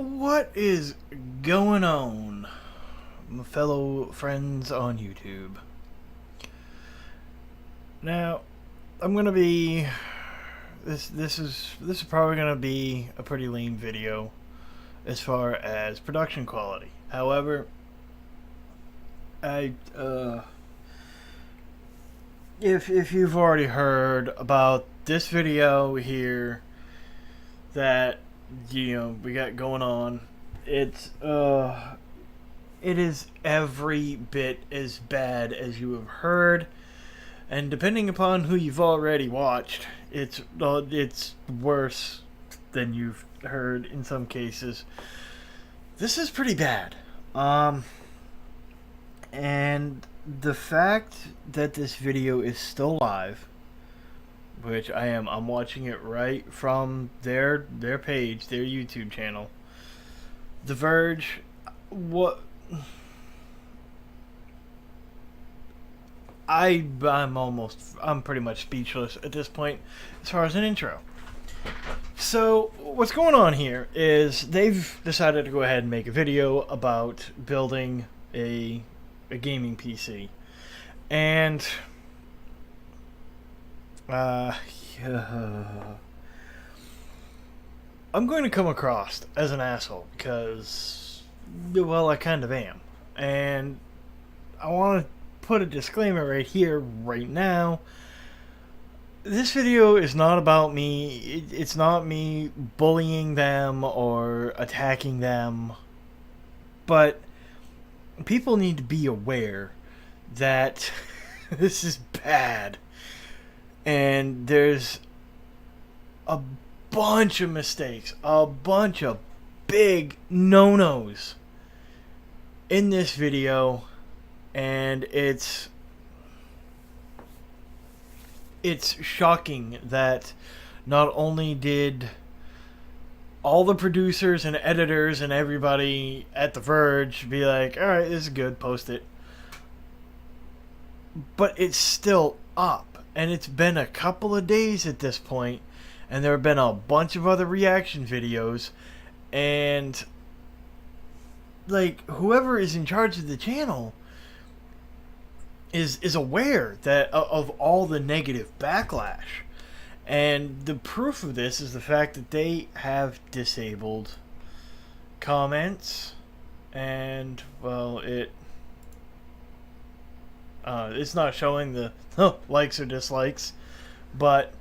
What is going on, my fellow friends on YouTube? Now, I'm gonna be this is probably gonna be a pretty lean video as far as production quality. However, I if you've already heard about this video here that we got going on, it's it is every bit as bad as you have heard, and depending upon who you've already watched, it's worse than you've heard in some cases. This is pretty bad. And the fact that this video is still live, which I'm watching it right from their page, their YouTube channel. The Verge, I'm pretty much speechless at this point as far as an intro. So what's going on here is they've decided to go ahead and make a video about building a gaming PC, and yeah. I'm going to come across as an asshole because, well, I kind of am. And I want to put a disclaimer right here, right now. This video is not about me. It's not me bullying them or attacking them. But people need to be aware that this is bad. And there's a bunch of mistakes, a bunch of big no-nos in this video, and it's shocking that not only did all the producers and editors and everybody at The Verge be like, alright, this is good, post it, but it's still up. And it's been a couple of days at this point, and there have been a bunch of other reaction videos, and like whoever is in charge of the channel is aware that of all the negative backlash. And the proof of this is the fact that they have disabled comments, and well, it's not showing the likes or dislikes, but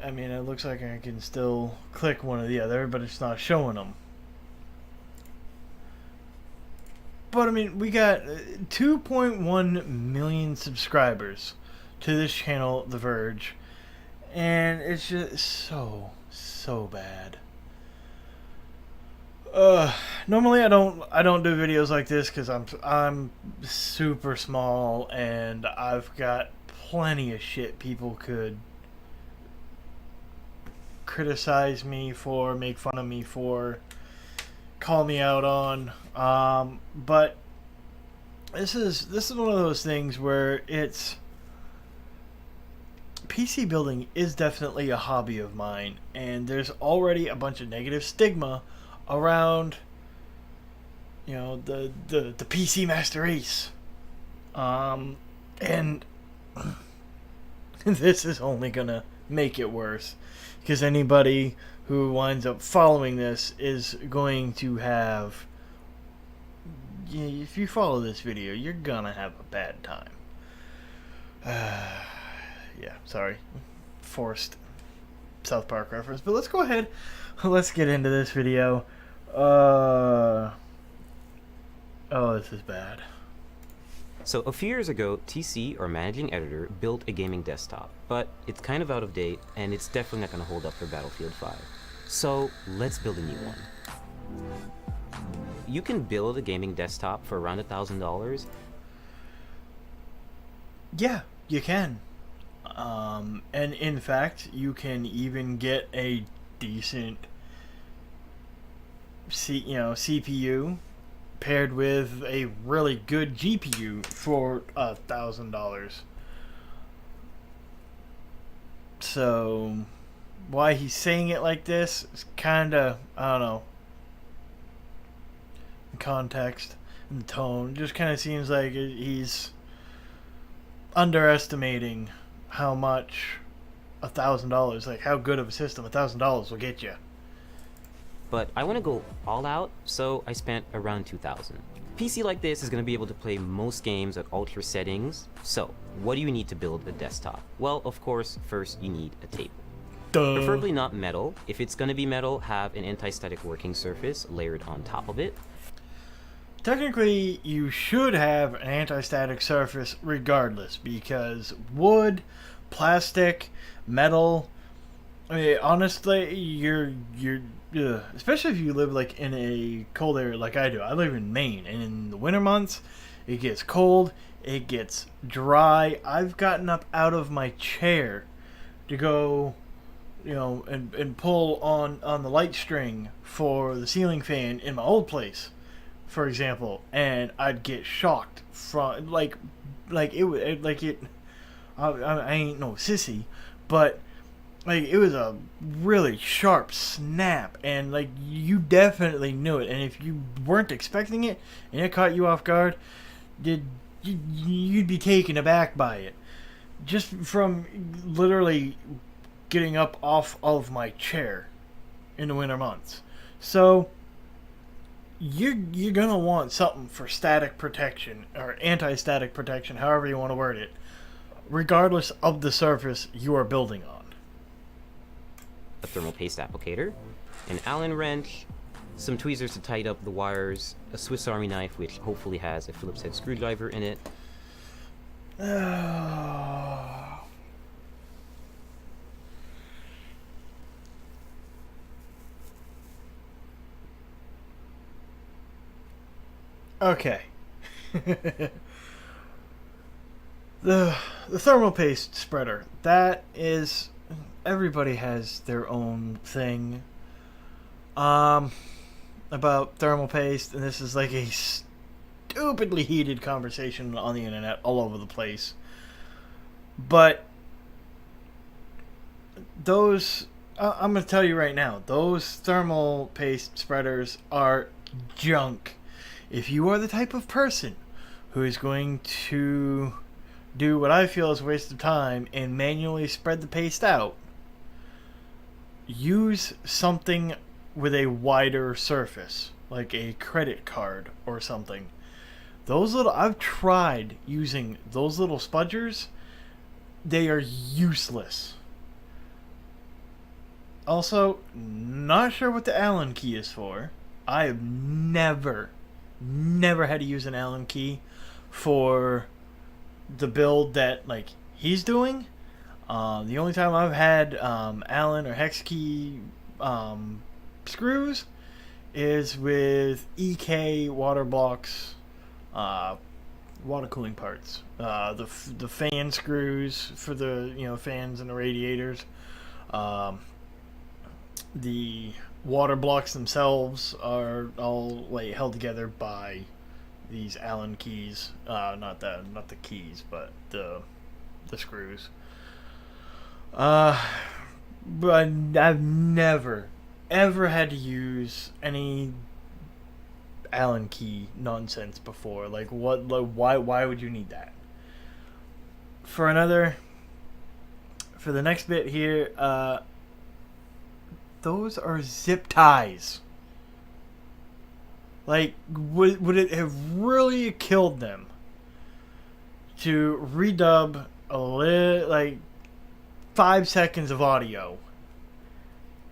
I mean, it looks like I can still click one or the other, but it's not showing them. But I mean, we got 2.1 million subscribers to this channel, The Verge, and it's just so bad. Normally I don't do videos like this because I'm super small and I've got plenty of shit people could criticize me for, make fun of me for, call me out on. But this is one of those things where it's PC building is definitely a hobby of mine, and there's already a bunch of negative stigma around, the PC Master Race, and this is only gonna make it worse, because anybody who winds up following this is going to have, if you follow this video, you're gonna have a bad time. Yeah, sorry, forced South Park reference, but let's go ahead, let's get into this video. Oh, this is bad. So a few years ago, TC, or Managing Editor, built a gaming desktop, but it's kind of out of date, and it's definitely not going to hold up for Battlefield 5. So let's build a new one. You can build a gaming desktop for around $1,000. Yeah, you can. And in fact, you can even get a decent CPU paired with a really good GPU for $1,000. So why he's saying it like this is kind of, I don't know, context and the tone. Just kind of seems like he's underestimating how much $1,000, like how good of a system $1,000 will get you. But I want to go all out, so I spent around 2,000. PC like this is going to be able to play most games at ultra settings. So, what do you need to build a desktop? Well, of course, first you need a table. Duh. Preferably not metal. If it's going to be metal, have an anti-static working surface layered on top of it. Technically, you should have an anti-static surface regardless, because wood, plastic, metal, I mean, honestly, you're especially if you live like in a cold area like I do. I live in Maine, and in the winter months, it gets cold, it gets dry. I've gotten up out of my chair to go, and pull on the light string for the ceiling fan in my old place, for example, and I'd get shocked from like it would like it. I ain't no sissy, but like it was a really sharp snap, and like you definitely knew it. And if you weren't expecting it and it caught you off guard, you'd be taken aback by it, just from literally getting up off of my chair in the winter months. So you're gonna want something for static protection or anti-static protection, however you want to word it, regardless of the surface you are building on. A thermal paste applicator, an Allen wrench, some tweezers to tighten up the wires, a Swiss Army knife which hopefully has a Phillips head screwdriver in it. Okay. The thermal paste spreader, that is, everybody has their own thing about thermal paste, and this is like a stupidly heated conversation on the internet all over the place. But those, I'm going to tell you right now, those thermal paste spreaders are junk. If you are the type of person who is going to do what I feel is a waste of time and manually spread the paste out, use something with a wider surface, like a credit card or something. I've tried using those little spudgers. They are useless. Also, not sure what the Allen key is for. I have never had to use an Allen key for the build that like he's doing. The only time I've had Allen or hex key screws is with EK water blocks, water cooling parts. The fan screws for the fans and the radiators. The water blocks themselves are all like held together by these Allen keys. Not the keys, but the screws. But I've never ever had to use any Allen key nonsense before. Like what? Like why would you need that? For the next bit here, those are zip ties. Like, would it have really killed them to redub like 5 seconds of audio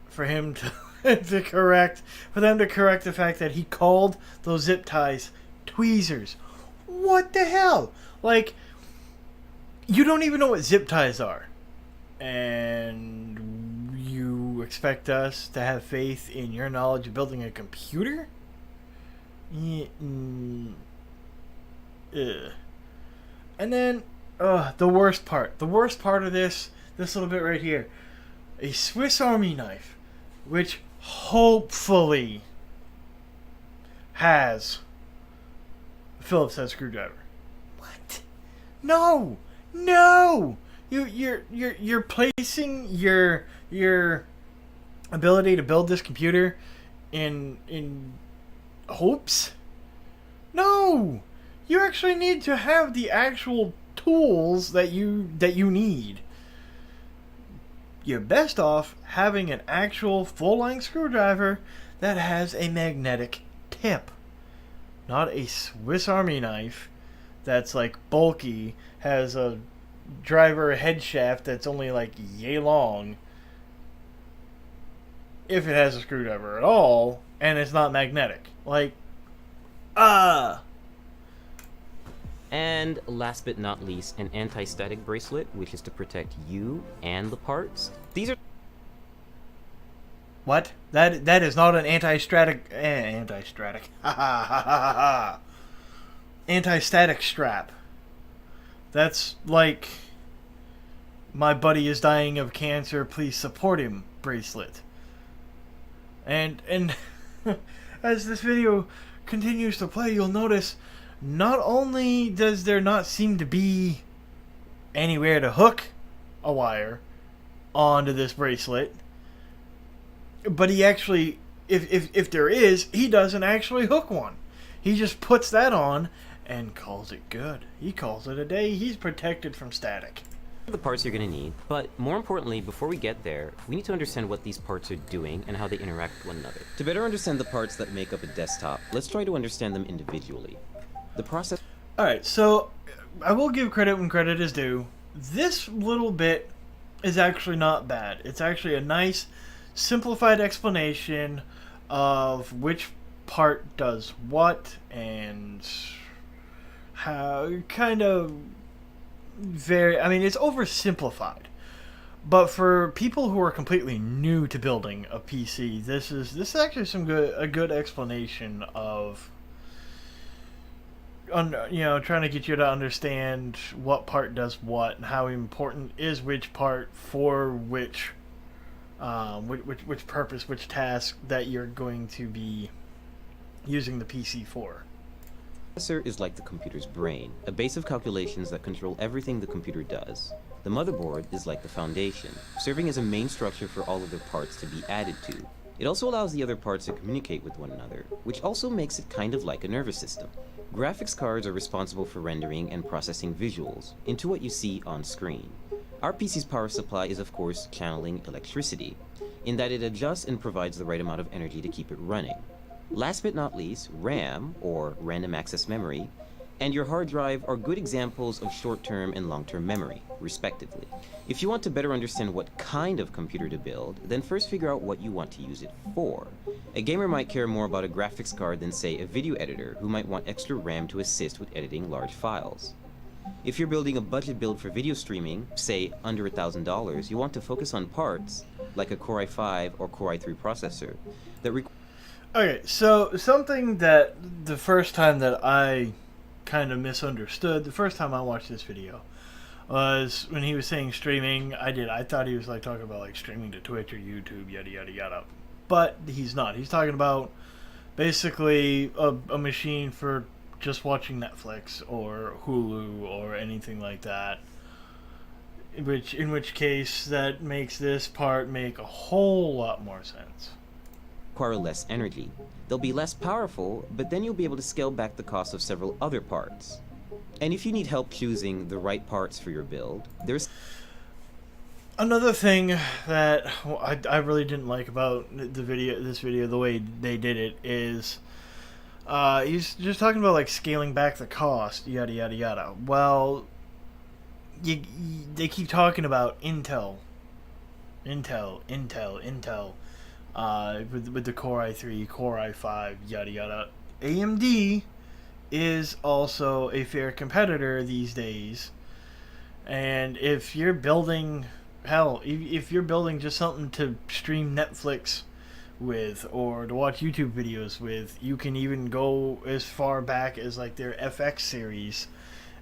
for him to for them to correct the fact that he called those zip ties tweezers? What the hell? Like, you don't even know what zip ties are, and you expect us to have faith in your knowledge of building a computer? And then the worst part of this little bit right here, a Swiss Army knife, which hopefully has a Phillips head screwdriver. What? No. You're placing your ability to build this computer in hopes No! You actually need to have the actual tools that you need. You're best off having an actual full-length screwdriver that has a magnetic tip. Not a Swiss Army knife that's like bulky, has a driver head shaft that's only like yay long, if it has a screwdriver at all, and it's not magnetic. Like, And last but not least, an anti-static bracelet, which is to protect you and the parts. These are what? That is not an anti-static ha ha ha ha ha anti-static strap. That's like my buddy is dying of cancer, please support him bracelet. And as this video continues to play, you'll notice not only does there not seem to be anywhere to hook a wire onto this bracelet, but he actually, if there is, he doesn't actually hook one. He just puts that on and calls it good. He calls it a day. He's protected from static. the parts you're going to need, but more importantly, before we get there, we need to understand what these parts are doing and how they interact with one another. To better understand the parts that make up a desktop, let's try to understand them individually. The process... Alright, so I will give credit when credit is due. This little bit is actually not bad. It's actually a nice, simplified explanation of which part does what and how kind of I mean, it's oversimplified. But for people who are completely new to building a PC, this is actually a good explanation of trying to get you to understand what part does what and how important is which part for which purpose, which task that you're going to be using the PC for. The processor is like the computer's brain, a base of calculations that control everything the computer does. The motherboard is like the foundation, serving as a main structure for all other parts to be added to. It also allows the other parts to communicate with one another, which also makes it kind of like a nervous system. Graphics cards are responsible for rendering and processing visuals into what you see on screen. Our PC's power supply is of course channeling electricity, in that it adjusts and provides the right amount of energy to keep it running. Last but not least, RAM, or random access memory, and your hard drive are good examples of short-term and long-term memory, respectively. If you want to better understand what kind of computer to build, then first figure out what you want to use it for. A gamer might care more about a graphics card than, say, a video editor who might want extra RAM to assist with editing large files. If you're building a budget build for video streaming, say under $1,000, you want to focus on parts, like a Core i5 or Core i3 processor, that require... Okay, so something that the first time that I kind of misunderstood, the first time I watched this video, was when he was saying streaming. I thought he was like talking about like streaming to Twitch or YouTube, yada yada yada. But he's not. He's talking about basically a machine for just watching Netflix or Hulu or anything like that. In which case that makes this part make a whole lot more sense. Require less energy. They'll be less powerful, but then you'll be able to scale back the cost of several other parts. And if you need help choosing the right parts for your build, there's... Another thing that I really didn't like about this video, the way they did it, is he's just talking about like scaling back the cost, yada yada yada. Well, they keep talking about Intel, with the Core i3, Core i5, yada yada. AMD is also a fair competitor these days, and if you're building, hell, if you're building just something to stream Netflix with or to watch YouTube videos with, you can even go as far back as like their FX series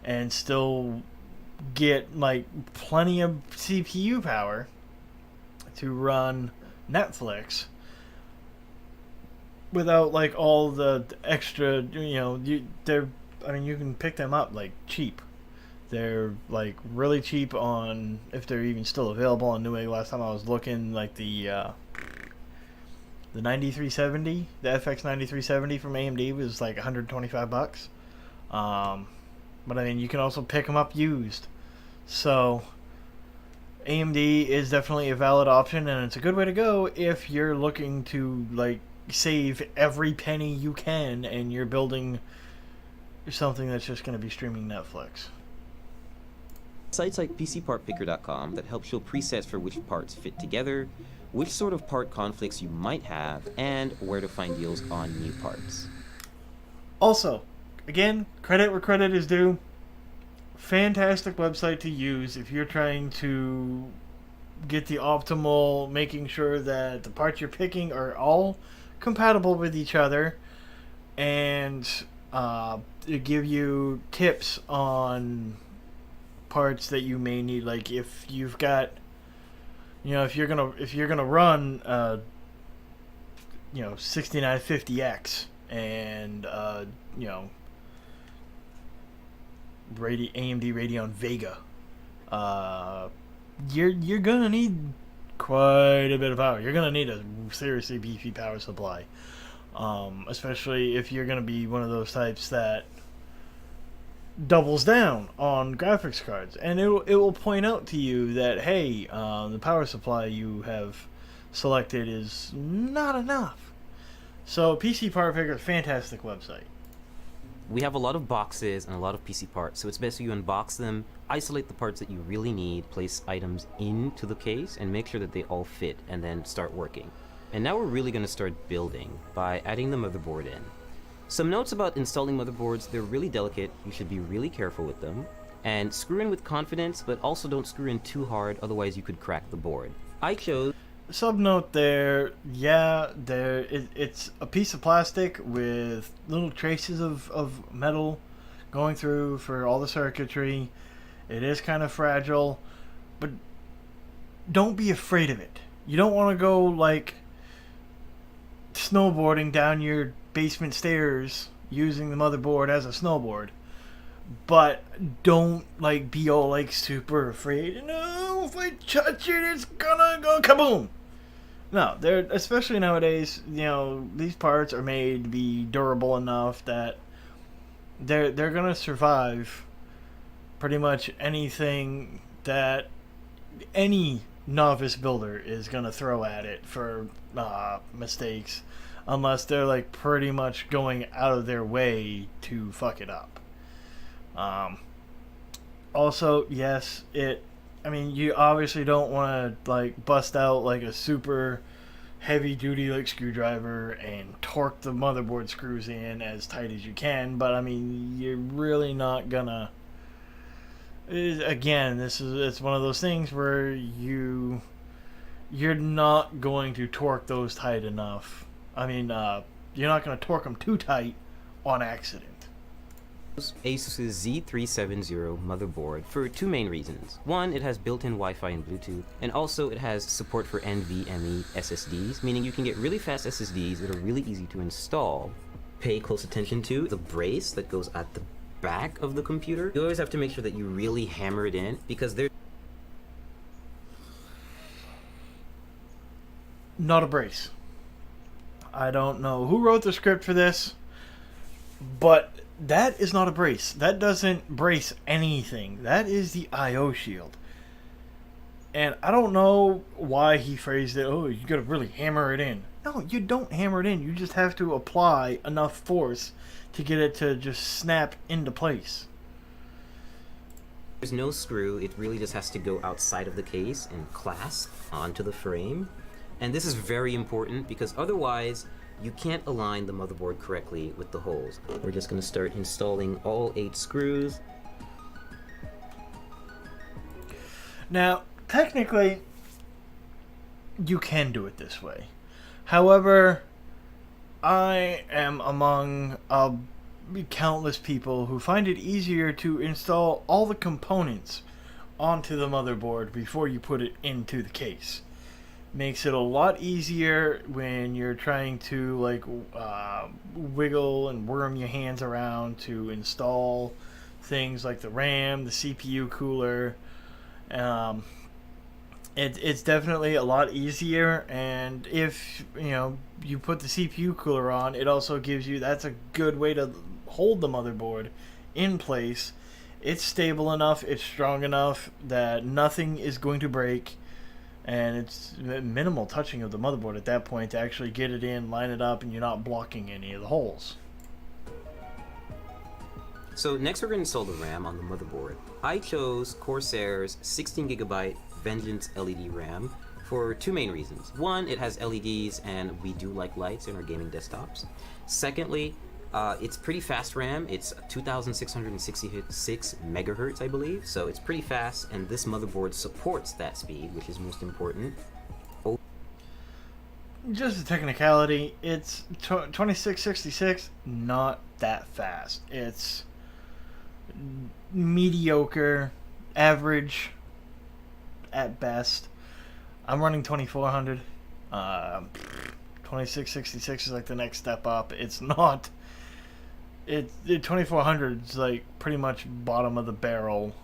and still get like plenty of CPU power to run Netflix without like all the extra, you can pick them up like cheap. They're like really cheap on, if they're even still available on Newegg. Last time I was looking, like the The 9370, the FX 9370 from AMD was like 125 bucks. But I mean, you can also pick them up used. So AMD is definitely a valid option, and it's a good way to go if you're looking to like save every penny you can, and you're building something that's just going to be streaming Netflix. Sites like PCPartPicker.com that help show presets for which parts fit together, which sort of part conflicts you might have, and where to find deals on new parts. Also, again, credit where credit is due. Fantastic website to use if you're trying to get the optimal, making sure that the parts you're picking are all compatible with each other, and to give you tips on parts that you may need. Like if you've got, if you're gonna run 6950X and AMD Radeon Vega, you're gonna need quite a bit of power. You're gonna need a seriously beefy power supply, especially if you're gonna be one of those types that doubles down on graphics cards, and it will point out to you that, hey, the power supply you have selected is not enough. So PC Part Picker is a fantastic website. We have a lot of boxes and a lot of PC parts, so it's best you unbox them, isolate the parts that you really need, place items into the case, and make sure that they all fit, and then start working. And now we're really going to start building by adding the motherboard in. Some notes about installing motherboards: they're really delicate, you should be really careful with them, and screw in with confidence, but also don't screw in too hard, otherwise you could crack the board. I chose... Subnote there, yeah, it's a piece of plastic with little traces of metal going through for all the circuitry. It is kind of fragile, but don't be afraid of it. You don't want to go like snowboarding down your basement stairs using the motherboard as a snowboard, but don't like be all like super afraid. No, if I touch it, it's gonna go kaboom. No, they're, especially nowadays, these parts are made to be durable enough that they're gonna survive pretty much anything that any novice builder is gonna throw at it for mistakes, unless they're like pretty much going out of their way to fuck it up. Also, yes, you obviously don't want to like bust out like a super heavy duty like screwdriver and torque the motherboard screws in as tight as you can, but you're really not gonna. Again, it's one of those things where you're not going to torque those tight enough. You're not going to torque them too tight on accident. Asus's Z370 motherboard for two main reasons. One, it has built-in Wi-Fi and Bluetooth, and also it has support for NVMe SSDs, meaning you can get really fast SSDs that are really easy to install. Pay close attention to the brace that goes at the back of the computer. You always have to make sure that you really hammer it in, because there's not a brace. I don't know who wrote the script for this, but that is not a brace. That doesn't brace anything. That is the I/O shield. And I don't know why he phrased it, oh, you gotta really hammer it in. No, you don't hammer it in. You just have to apply enough force to get it to just snap into place. There's no screw. It really just has to go outside of the case and clasp onto the frame. And this is very important, because otherwise you can't align the motherboard correctly with the holes. We're just going to start installing all 8 screws. Now, technically, you can do it this way. However, I am among countless people who find it easier to install all the components onto the motherboard before you put it into the case. Makes it a lot easier when you're trying to wiggle and worm your hands around to install things like the RAM, the CPU cooler, It's definitely a lot easier, and if you put the CPU cooler on, it also gives you, that's a good way to hold the motherboard in place. It's stable enough, it's strong enough that nothing is going to break, and it's minimal touching of the motherboard at that point to actually get it in, line it up, and you're not blocking any of the holes. So next we're going to install the RAM on the motherboard. I chose Corsair's 16GB Vengeance LED RAM for two main reasons. One, it has LEDs and we do like lights in our gaming desktops. Secondly, it's pretty fast RAM. It's 2666 megahertz, I believe, so it's pretty fast, and this motherboard supports that speed, which is most important. Just a technicality, it's 2666, not that fast. It's mediocre, average at best. I'm running 2400. 2666 is like the next step up. It's not. 2400 is like pretty much bottom of the barrel,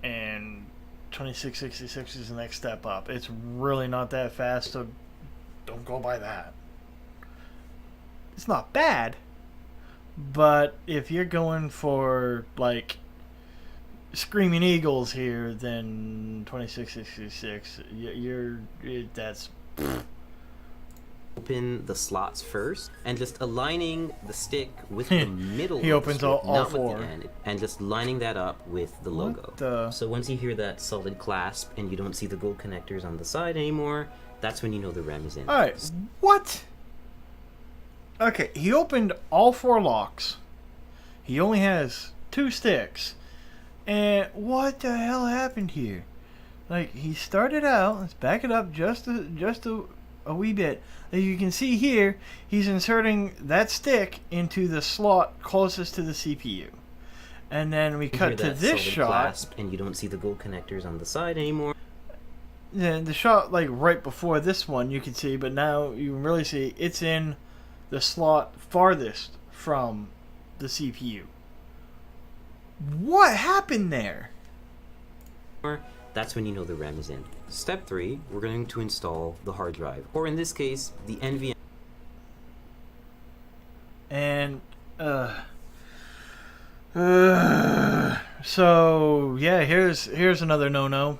and 2666 is the next step up. It's really not that fast, so don't go by that. It's not bad, but if you're going for like screaming eagles here, then 2666, that's. Open the slots first, and just aligning the stick with the middle. He opens strip, all not four. with the end, and just lining that up with the logo. So once you hear that solid clasp and you don't see the gold connectors on the side anymore, that's when you know the RAM is in. Alright, what? Okay, he opened all four locks. He only has two sticks. And what the hell happened here? Like, he started out, let's back it up just a wee bit. As you can see here, he's inserting that stick into the slot closest to the CPU. And then we cut to this shot. Clasp, and you don't see the gold connectors on the side anymore. Then the shot, like right before this one, you can see, but now you can really see it's in the slot farthest from the CPU. What happened there? That's when you know the RAM is in. Step 3, we're going to install the hard drive, or in this case, the NVMe. And so yeah, here's another no-no.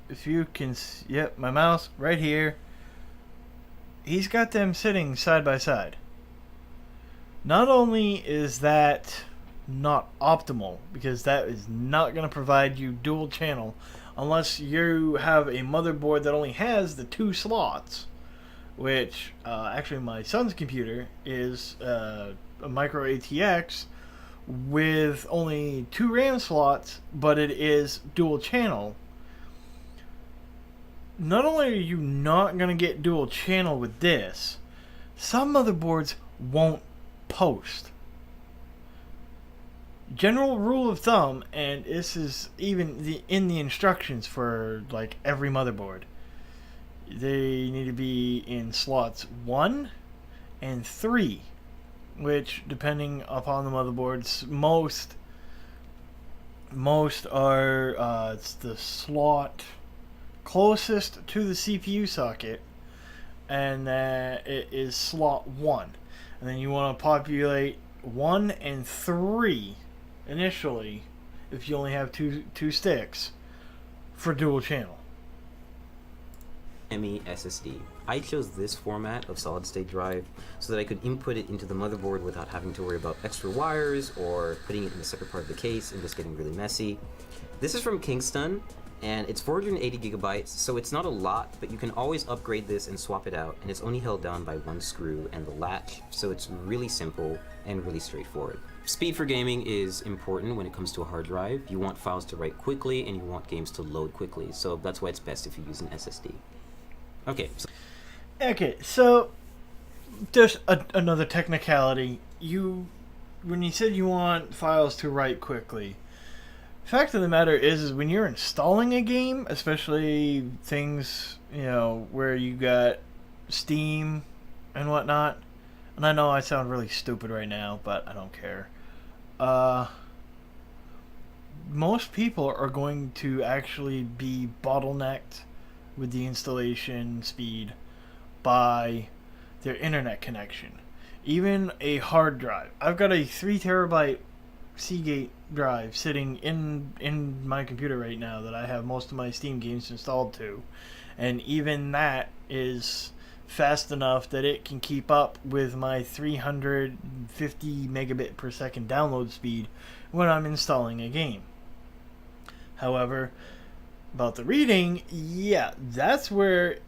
If you can, yep, my mouse right here. He's got them sitting side by side. Not only is that not optimal, because that is not going to provide you dual channel unless you have a motherboard that only has the two slots, which actually my son's computer is a micro ATX with only two RAM slots, but it is dual channel. Not only are you not going to get dual channel with this, some motherboards won't post. General rule of thumb, and this is even in the instructions for like every motherboard, they need to be in slots 1 and 3, which depending upon the motherboards, most are it's the slot closest to the CPU socket, and it is slot 1, and then you want to populate 1 and 3 initially if you only have two sticks for dual channel. ME SSD. I chose this format of solid state drive so that I could input it into the motherboard without having to worry about extra wires or putting it in a separate part of the case and just getting really messy. This is from Kingston, and it's 480 gigabytes, so it's not a lot, but you can always upgrade this and swap it out, and it's only held down by one screw and the latch, so it's really simple and really straightforward. Speed for gaming is important when it comes to a hard drive. You want files to write quickly and you want games to load quickly, so that's why it's best if you use an SSD. Okay, so just another technicality. When you said you want files to write quickly, fact of the matter is when you're installing a game, especially things, where you got Steam and whatnot, and I know I sound really stupid right now, but I don't care. most people are going to actually be bottlenecked with the installation speed by their internet connection. Even a hard drive. I've got a 3 terabyte Seagate drive sitting in my computer right now that I have most of my Steam games installed to, and even that is fast enough that it can keep up with my 350 megabit per second download speed when I'm installing a game. However, about the reading, yeah, that's where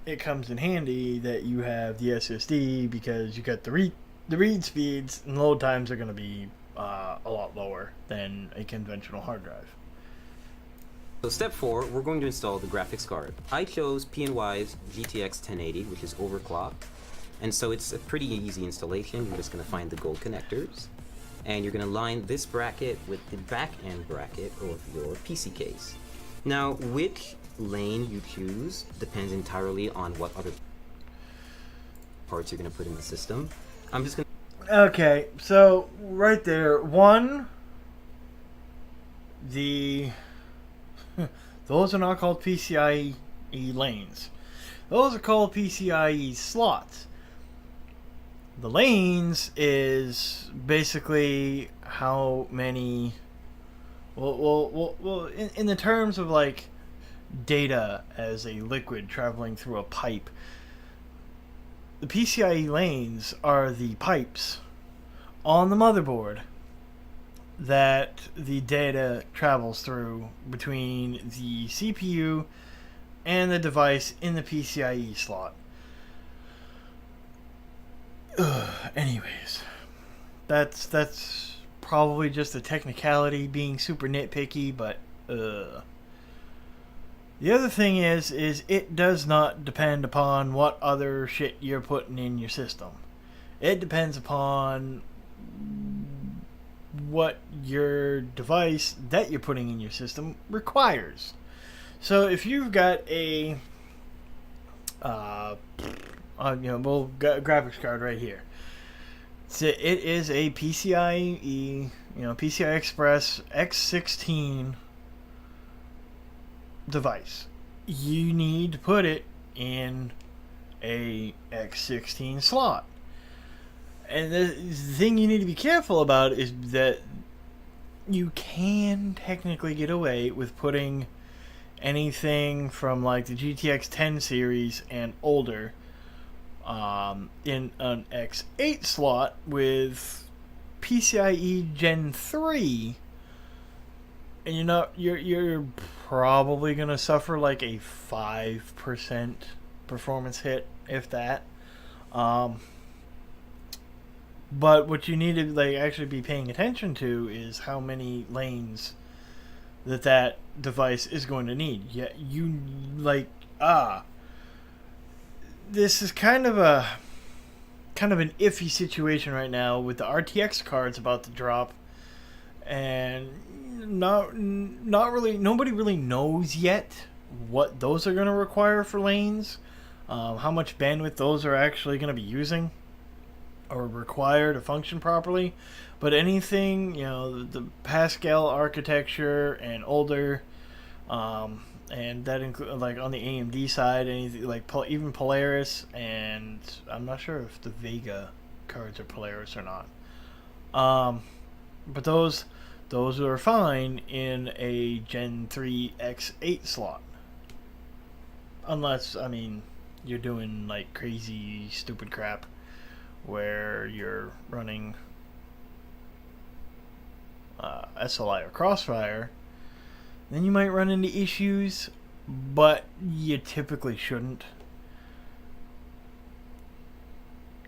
it comes in handy that you have the SSD, because you got the read speeds and load times are going to be a lot lower than a conventional hard drive. So step 4, we're going to install the graphics card. I chose PNY's GTX 1080, which is overclocked, and so it's a pretty easy installation. You're just going to find the gold connectors, and you're going to line this bracket with the back end bracket of your PC case. Now, which lane you choose depends entirely on what other parts you're going to put in the system. I'm just going to... Okay, so right there, those are not called PCIe lanes. Those are called PCIe slots. The lanes is basically how many... Well, in the terms of like data as a liquid traveling through a pipe, the PCIe lanes are the pipes on the motherboard that the data travels through between the CPU and the device in the PCIe slot. Anyways, that's probably just a technicality, being super nitpicky, but the other thing is it does not depend upon what other shit you're putting in your system. It depends upon what your device that you're putting in your system requires. So if you've got a graphics card right here, so it is a PCIe, PCI Express X16 device. You need to put it in a X16 slot. And the thing you need to be careful about is that you can technically get away with putting anything from like the GTX 10 series and older in an X8 slot with PCIe Gen 3, and you're probably gonna suffer like a 5% performance hit, if that. But what you need to like actually be paying attention to is how many lanes that device is going to need. Yeah, this is kind of an iffy situation right now with the RTX cards about to drop, and nobody really knows yet what those are going to require for lanes, how much bandwidth those are actually going to be using or require to function properly. But anything, the Pascal architecture and older, and that includes like on the AMD side, anything like even Polaris, and I'm not sure if the Vega cards are Polaris or not. But those are fine in a Gen 3 X8 slot, unless you're doing like crazy stupid crap where you're running SLI or Crossfire. Then you might run into issues, but you typically shouldn't.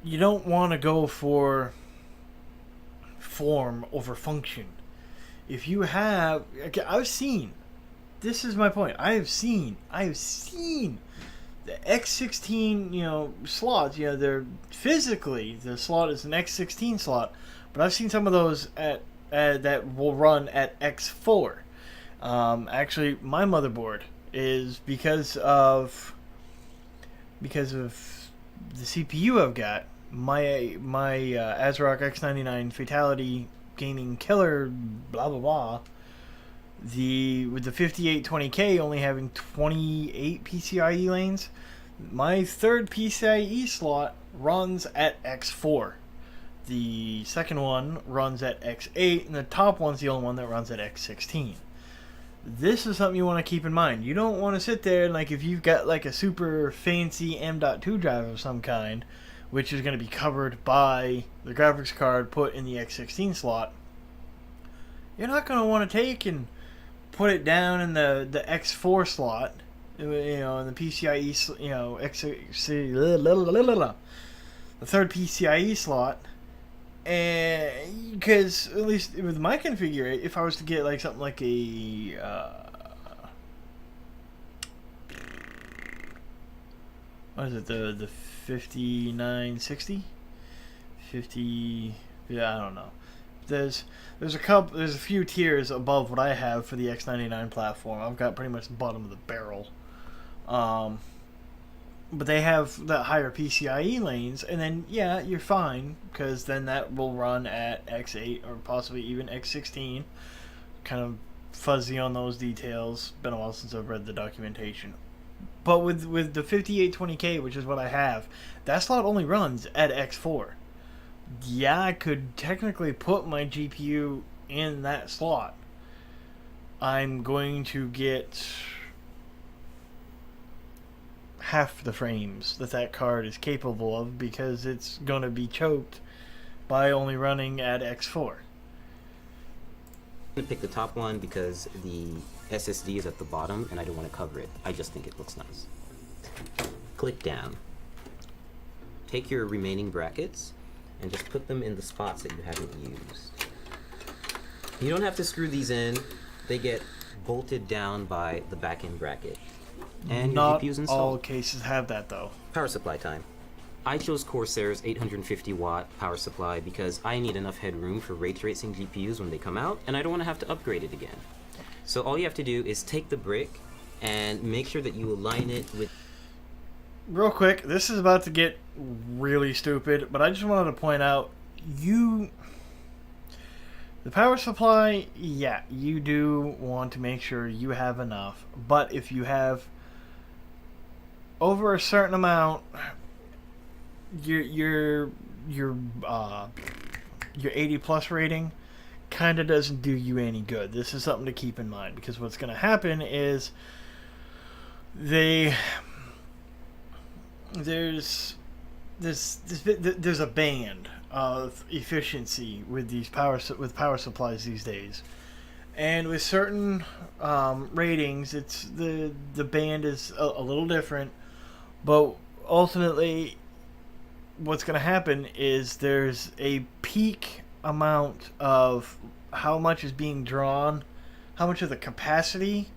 You don't want to go for form over function. If you have, this is my point. I have seen the X16, slots. They're physically, the slot is an X16 slot, but I've seen some of those that will run at X4. Actually, my motherboard is because of the CPU I've got. My ASRock X99 Fatality gaming killer, blah blah blah. With the 5820K only having 28 PCIe lanes, my third PCIe slot runs at X4. The second one runs at X8, and the top one's the only one that runs at X16. This is something you want to keep in mind. You don't want to sit there and, like, if you've got like a super fancy M.2 drive of some kind, which is going to be covered by the graphics card put in the X16 slot, you're not going to want to take and put it down in the X4 slot, in the PCIe, the third PCIe slot, and because at least with my configuration, if I was to get like something like a what is it, the 5960, 50, yeah, I don't know. There's a few tiers above what I have for the X99 platform. I've got pretty much the bottom of the barrel. But they have the higher PCIe lanes, and then yeah, you're fine, because then that will run at X8 or possibly even X16. Kind of fuzzy on those details. Been a while since I've read the documentation. But with the 5820K, which is what I have, that slot only runs at X4. Yeah, I could technically put my GPU in that slot. I'm going to get half the frames that card is capable of, because it's going to be choked by only running at X4. I'm going to pick the top one because the SSD is at the bottom and I don't want to cover it. I just think it looks nice. Click down. Take your remaining brackets and just put them in the spots that you haven't used. You don't have to screw these in. They get bolted down by the back end bracket. And not your GPU's all installed. cases have that though. Power supply time. I chose Corsair's 850 watt power supply because I need enough headroom for ray tracing GPUs when they come out, and I don't want to have to upgrade it again. So all you have to do is take the brick and make sure that you align it with... Real quick, this is about to get really stupid, but I just wanted to point out, the power supply, yeah, you do want to make sure you have enough, but if you have over a certain amount, your 80 plus rating kind of doesn't do you any good. This is something to keep in mind, because what's going to happen is there's a band of efficiency with power supplies these days, and with certain ratings, it's the band is a little different, but ultimately what's going to happen is there's a peak amount of how much is being drawn, how much of the capacity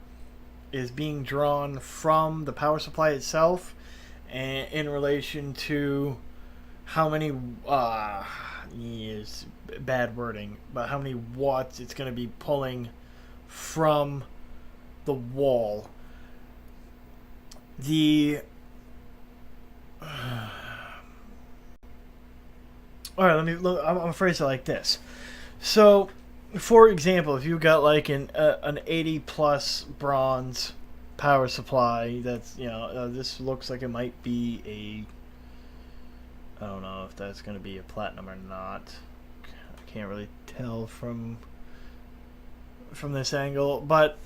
is being drawn from the power supply itself, and in relation to how many is bad wording, but how many watts it's going to be pulling from the wall. Alright, I'm gonna phrase it like this. So, for example, if you've got like an 80 plus bronze power supply, that's, this looks like it might be I don't know if that's going to be a platinum or not. I can't really tell from this angle, but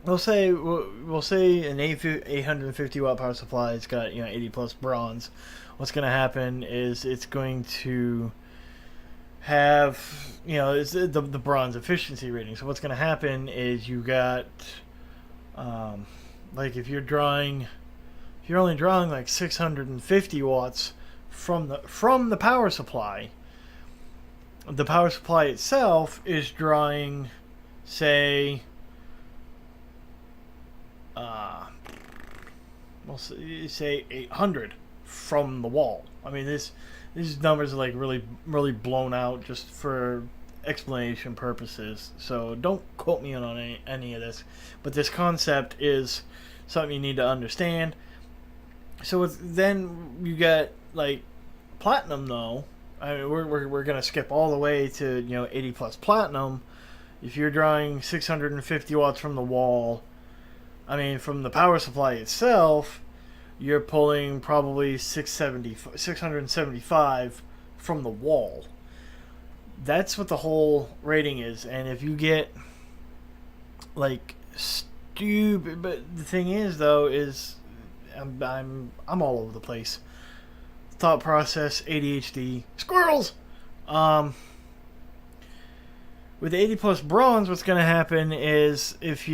we'll say an 850 watt power supply. It's got 80 plus bronze. What's going to happen is it's going to have it's the bronze efficiency rating. So what's going to happen is you got like if you're only drawing like 650 watts from the power supply. The power supply itself is drawing, say, we'll say 800 from the wall. I mean, these numbers are like really, really blown out just for explanation purposes. So don't quote me on any of this. But this concept is something you need to understand. So then you got like platinum though. I mean, we're gonna skip all the way to 80 plus platinum. If you're drawing 650 watts from the wall, I mean from the power supply itself, you're pulling probably 675 from the wall. That's what the whole rating is. And if you get like stupid, but the thing is though is I'm all over the place. Thought process, ADHD, squirrels. With 80 plus bronze, what's going to happen is if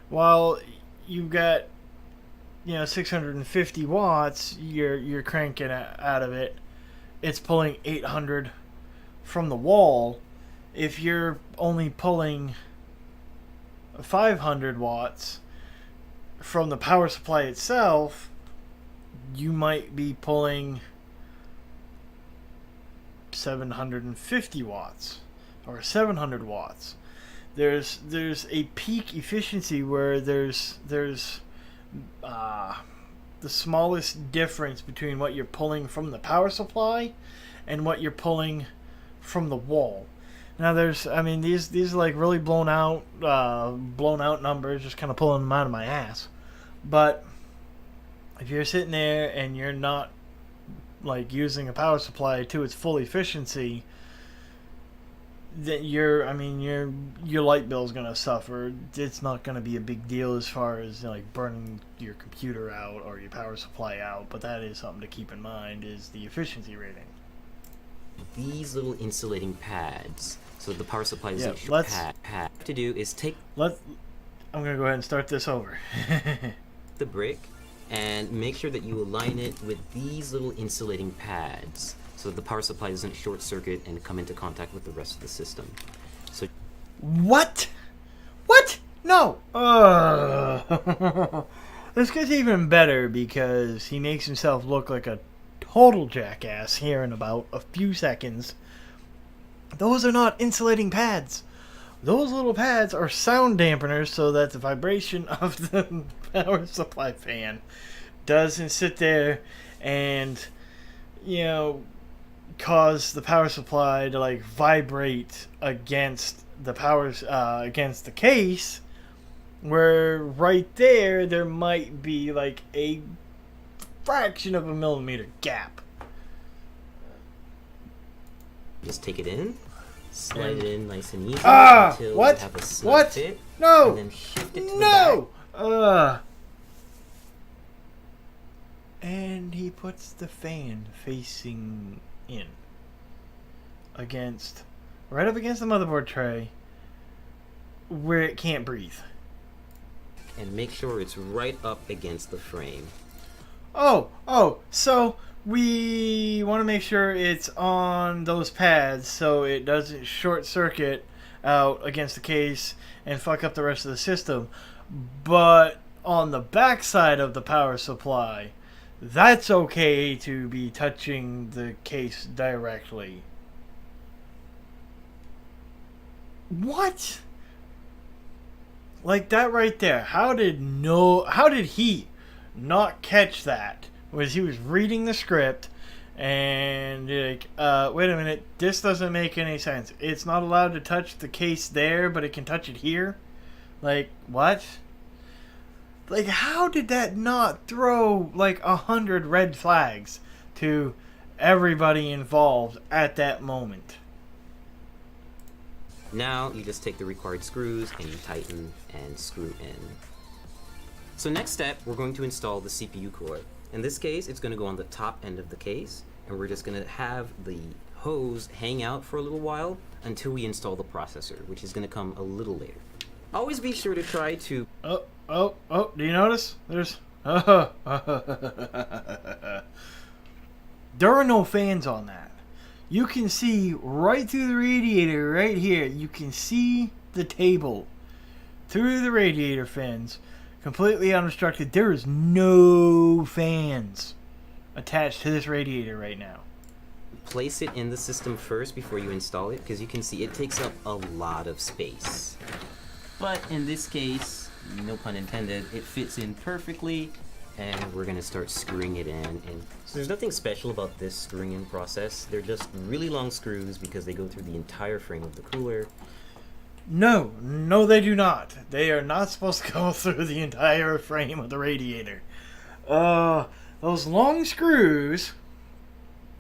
while you've got 650 watts, you're cranking out of it. It's pulling 800 from the wall. If you're only pulling 500 watts from the power supply itself, you might be pulling 750 watts or 700 watts. There's a peak efficiency where there's the smallest difference between what you're pulling from the power supply and what you're pulling from the wall. Now these are like really blown out numbers, just kind of pulling them out of my ass. But if you're sitting there and you're not like using a power supply to its full efficiency, then your light bill is going to suffer. It's not going to be a big deal as far as like burning your computer out or your power supply out, but that is something to keep in mind, is the efficiency rating. These little insulating pads, so the power supply is pad to do is take. I'm going to go ahead and start this over. The brick and make sure that you align it with these little insulating pads so that the power supply doesn't short circuit and come into contact with the rest of the system. So what? No. This gets even better because he makes himself look like a total jackass here in about a few seconds. Those are not insulating pads. Those little pads are sound dampeners so that the vibration of the power supply fan doesn't sit there and cause the power supply to like vibrate against the case, where right there might be like a fraction of a millimeter gap. Just take it in, slide it in nice and easy until you have a snug fit. No! And then shift it to the back. And he puts the fan facing in right up against the motherboard tray where it can't breathe. And make sure it's right up against the frame. So we want to make sure it's on those pads so it doesn't short circuit out against the case and fuck up the rest of the system. But on the back side of the power supply, that's okay to be touching the case directly. What? Like that right there. How did he not catch that? Was he was reading the script and like, wait a minute, this doesn't make any sense. It's not allowed to touch the case there, but it can touch it here? Like, what? Like, how did that not throw like 100 red flags to everybody involved at that moment? Now you just take the required screws and you tighten and screw in. So next step, we're going to install the CPU core. In this case, it's going to go on the top end of the case, and we're just going to have the hose hang out for a little while until we install the processor, which is going to come a little later. Always be sure to try to... Oh, do you notice? There are no fans on that. You can see right through the radiator right here. You can see the table through the radiator fins, completely unobstructed. There is no fans attached to this radiator right now. Place it in the system first before you install it, because you can see it takes up a lot of space. But in this case, no pun intended, it fits in perfectly, And we're gonna start screwing it in. And so there's nothing special about this screwing in process. They're just really long screws because they go through the entire frame of the cooler. No, they do not. They are not supposed to go through the entire frame of the radiator. Those long screws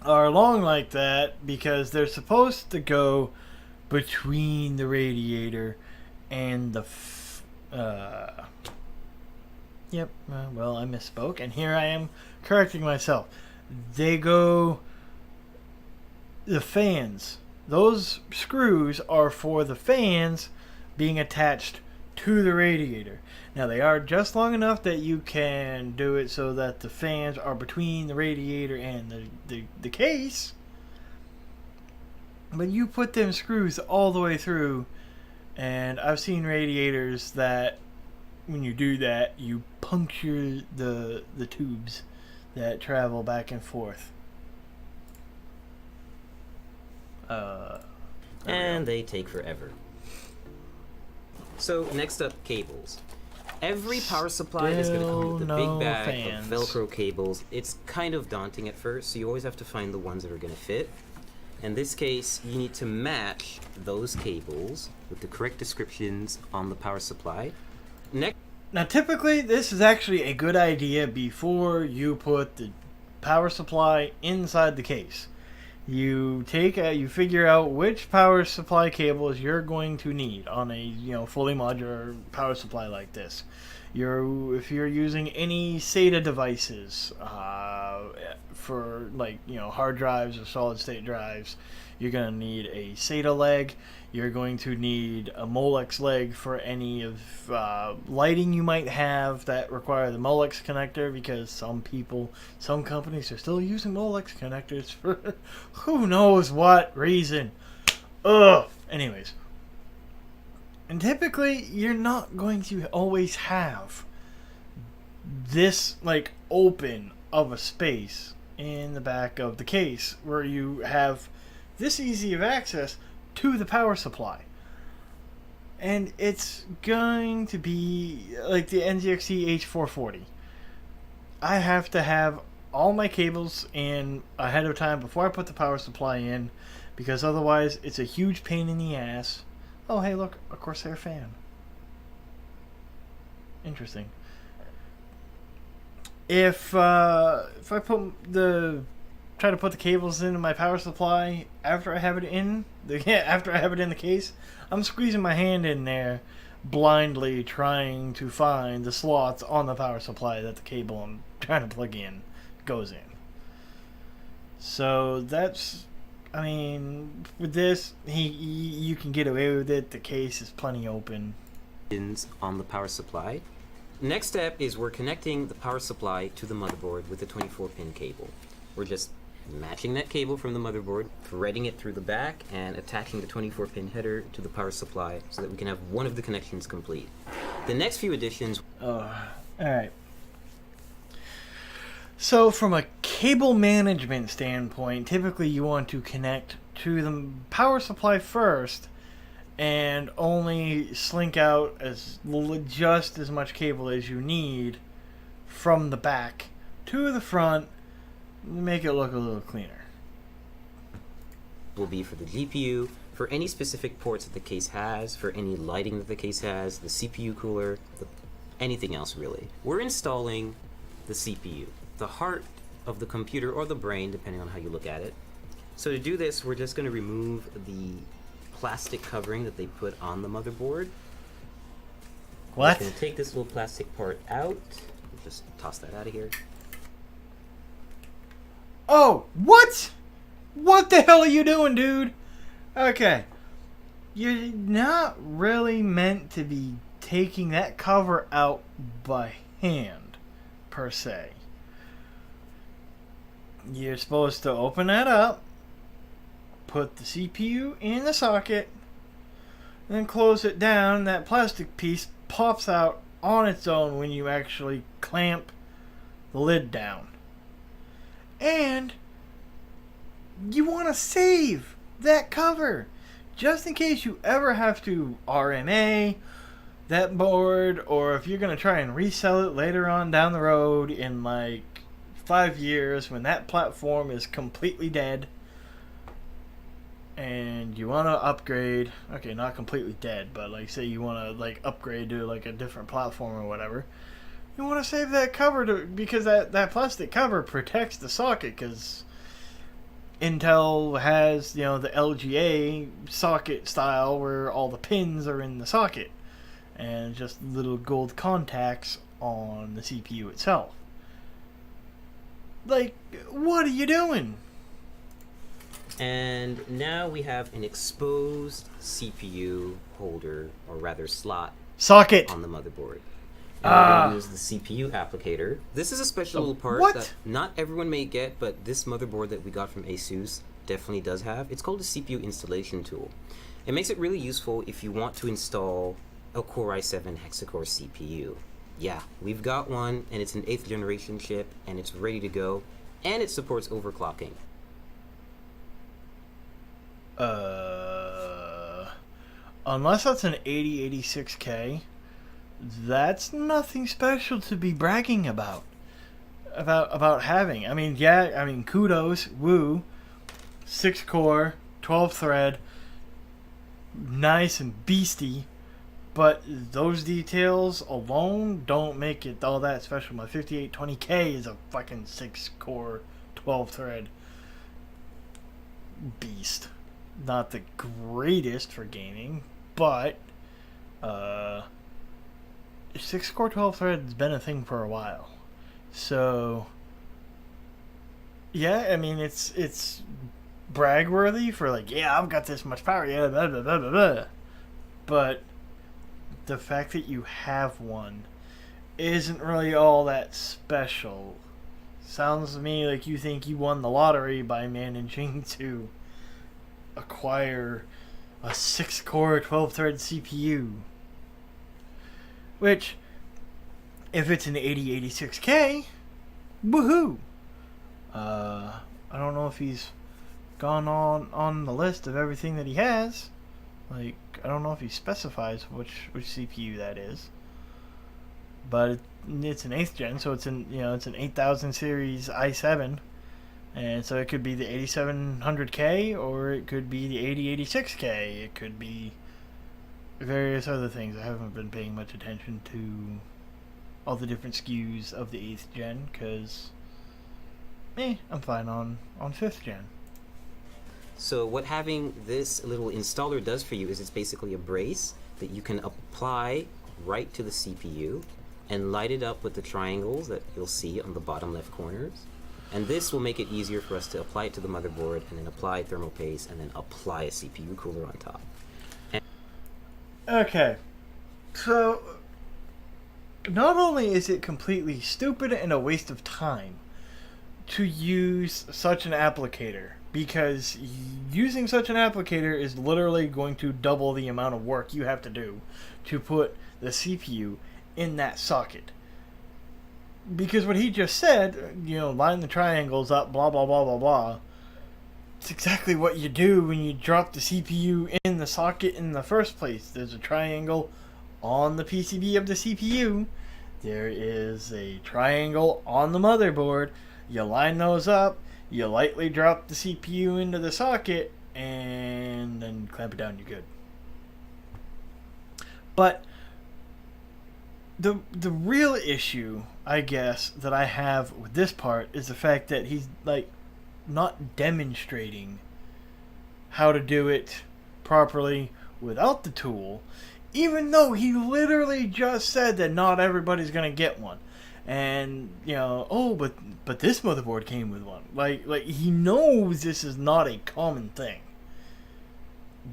are long like that because they're supposed to go between the and the yep, well, I misspoke, and here I am correcting myself. They go... The fans. Those screws are for the fans being attached to the radiator. Now, they are just long enough that you can do it so that the fans are between the radiator and the case. But you put them screws all the way through, and I've seen radiators that when you do that, you puncture the tubes that travel back and forth. And they take forever. So next up, cables. Every power supply is going to come with a big bag of Velcro cables. It's kind of daunting at first, so you always have to find the ones that are going to fit. In this case, you need to match those cables with the correct descriptions on the power supply. Now, typically, this is actually a good idea before you put the power supply inside the case. You figure out which power supply cables you're going to need on a fully modular power supply like this. If you're using any SATA devices for hard drives or solid state drives, you're going to need a SATA leg. You're going to need a Molex leg for any of lighting you might have that require the Molex connector, because some companies are still using Molex connectors for who knows what reason. Ugh. Anyways. And typically, you're not going to always have this open of a space in the back of the case where you have this easy of access to the power supply. And it's going to be like the NZXT H440. I have to have all my cables in ahead of time before I put the power supply in, because otherwise it's a huge pain in the ass. Oh, hey, look, a Corsair fan. Interesting. If I try to put the cables into my power supply after I have it in the case, I'm squeezing my hand in there, blindly trying to find the slots on the power supply that the cable I'm trying to plug in goes in. So that's, with this, you can get away with it. The case is plenty open. On the power supply. Next step is we're connecting the power supply to the motherboard with a 24-pin cable. We're just matching that cable from the motherboard, threading it through the back, and attaching the 24-pin header to the power supply so that we can have one of the connections complete. The next few additions... Alright. So from a cable management standpoint, typically you want to connect to the power supply first and only slink out just as much cable as you need from the back to the front, make it look a little cleaner. Will be for the GPU, for any specific ports that the case has, for any lighting that the case has, the CPU cooler, anything else really. We're installing the CPU, the heart of the computer, or the brain, depending on how you look at it. So to do this, we're just going to remove the plastic covering that they put on the motherboard. What? We're going to take this little plastic part out. Just toss that out of here. Oh, what? What the hell are you doing, dude? Okay. You're not really meant to be taking that cover out by hand, per se. You're supposed to open that up, put the CPU in the socket, then close it down. That plastic piece pops out on its own when you actually clamp the lid down. And you want to save that cover just in case you ever have to RMA that board, or if you're going to try and resell it later on down the road in like 5 years when that platform is completely dead and you want to upgrade, okay, not completely dead, but like say you want to like upgrade to like a different platform or whatever, you want to save that cover because that plastic cover protects the socket, because Intel has, you know, the LGA socket style where all the pins are in the socket and just little gold contacts on the CPU itself. Like, what are you doing? And now we have an exposed CPU holder, or rather slot, Socket on the motherboard. And we're going to use the CPU applicator. This is a special little part that not everyone may get, but this motherboard that we got from ASUS definitely does have. It's called a CPU installation tool. It makes it really useful if you want to install a Core i7 hexa-core CPU. Yeah, we've got one, and it's an 8th generation chip, and it's ready to go, and it supports overclocking. Unless that's an 8086K, that's nothing special to be bragging about having. I mean, yeah, I mean, kudos, woo, 6 core, 12 thread, nice and beastie, but those details alone don't make it all that special. My 5820K is a fucking 6 core, 12 thread beast. Not the greatest for gaming, but 6 core 12 thread has been a thing for a while. So yeah, I mean, it's brag worthy for like, yeah, I've got this much power, yeah, blah blah blah blah blah. But the fact that you have one isn't really all that special. Sounds to me like you think you won the lottery by managing to acquire a 6 core 12 thread CPU. Which, if it's an 8086K, woohoo! I don't know if he's gone on the list of everything that he has. Like, I don't know if he specifies which CPU that is. But it's an 8th gen, so it's an 8000 series i7. And so it could be the 8700K, or it could be the 8086K. It could be various other things. I haven't been paying much attention to all the different SKUs of the 8th gen, because I'm fine on 5th gen. So what having this little installer does for you is it's basically a brace that you can apply right to the CPU and light it up with the triangles that you'll see on the bottom left corners. And this will make it easier for us to apply it to the motherboard, and then apply thermal paste, and then apply a CPU cooler on top. Okay, so not only is it completely stupid and a waste of time to use such an applicator, because using such an applicator is literally going to double the amount of work you have to do to put the CPU in that socket. Because what he just said, line the triangles up, blah, blah, blah, blah, blah. It's exactly what you do when you drop the CPU in the socket in the first place. There's a triangle on the PCB of the CPU. There is a triangle on the motherboard. You line those up, you lightly drop the CPU into the socket, and then clamp it down, you're good. But the real issue, I guess, that I have with this part is the fact that he's like not demonstrating how to do it properly without the tool, even though he literally just said that not everybody's gonna get one. And but this motherboard came with one. Like he knows this is not a common thing,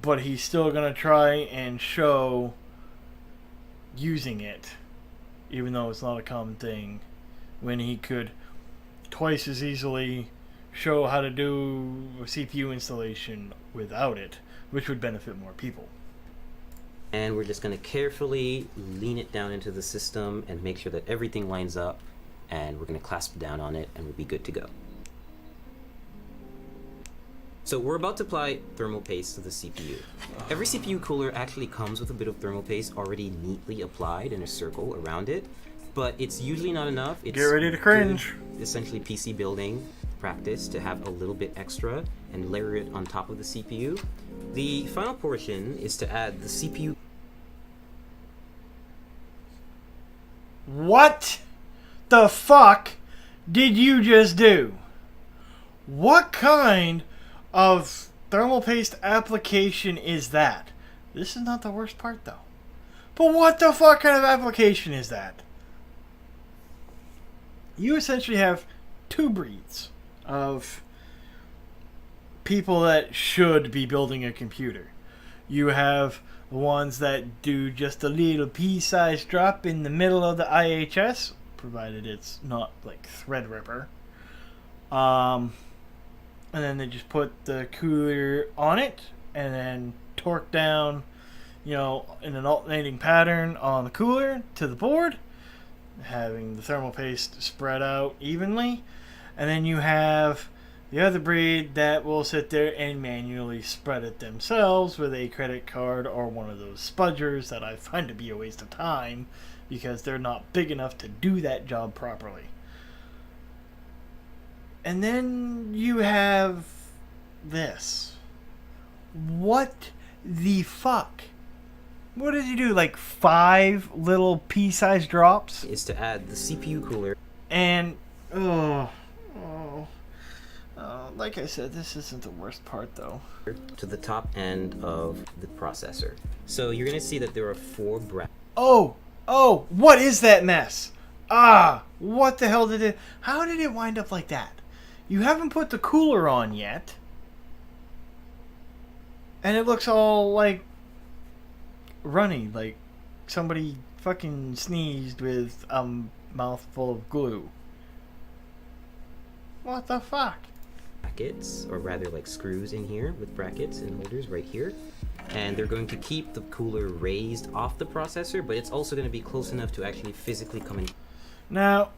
but he's still gonna try and show using it, even though it's not a common thing, when he could twice as easily show how to do a CPU installation without it, which would benefit more people. And we're just going to carefully lean it down into the system and make sure that everything lines up, and we're going to clasp down on it, and we'll be good to go. So we're about to apply thermal paste to the CPU. Every CPU cooler actually comes with a bit of thermal paste already neatly applied in a circle around it, but it's usually not enough. It's Get ready to cringe. good, essentially PC building practice to have a little bit extra and layer it on top of the CPU. The final portion is to add the CPU. What the fuck did you just do? What kind of thermal paste application is that? This is not the worst part though. But what the fuck kind of application is that? You essentially have two breeds of people that should be building a computer. You have the ones that do just a little pea-sized drop in the middle of the IHS, provided it's not like Threadripper. And then they just put the cooler on it and then torque down, in an alternating pattern on the cooler to the board, having the thermal paste spread out evenly. And then you have the other breed that will sit there and manually spread it themselves with a credit card or one of those spudgers that I find to be a waste of time because they're not big enough to do that job properly. And then you have this. What the fuck? What did you do? Like 5 little pea-sized drops? Is to add the CPU cooler. And, like I said, this isn't the worst part though. To the top end of the processor. So you're going to see that there are 4 brackets. Oh, what is that mess? What the hell did it... How did it wind up like that? You haven't put the cooler on yet. And it looks all, like, runny. Like somebody fucking sneezed with a mouthful of glue. What the fuck? Brackets, or rather like screws in here with brackets and holders right here. And they're going to keep the cooler raised off the processor, but it's also going to be close enough to actually physically come in. Now,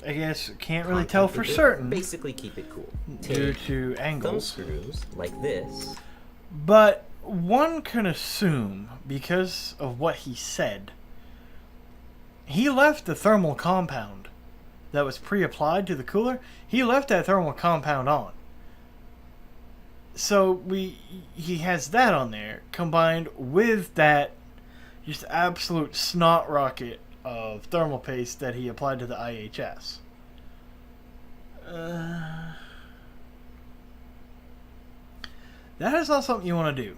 I guess can't really tell for certain Basically keep it cool. due Take to thumb angles. screws like this. But one can assume, because of what he said, he left the thermal compound that was pre-applied to the cooler. He left that thermal compound on. So he has that on there combined with that just absolute snot rocket of thermal paste that he applied to the IHS. That is not something you want to do.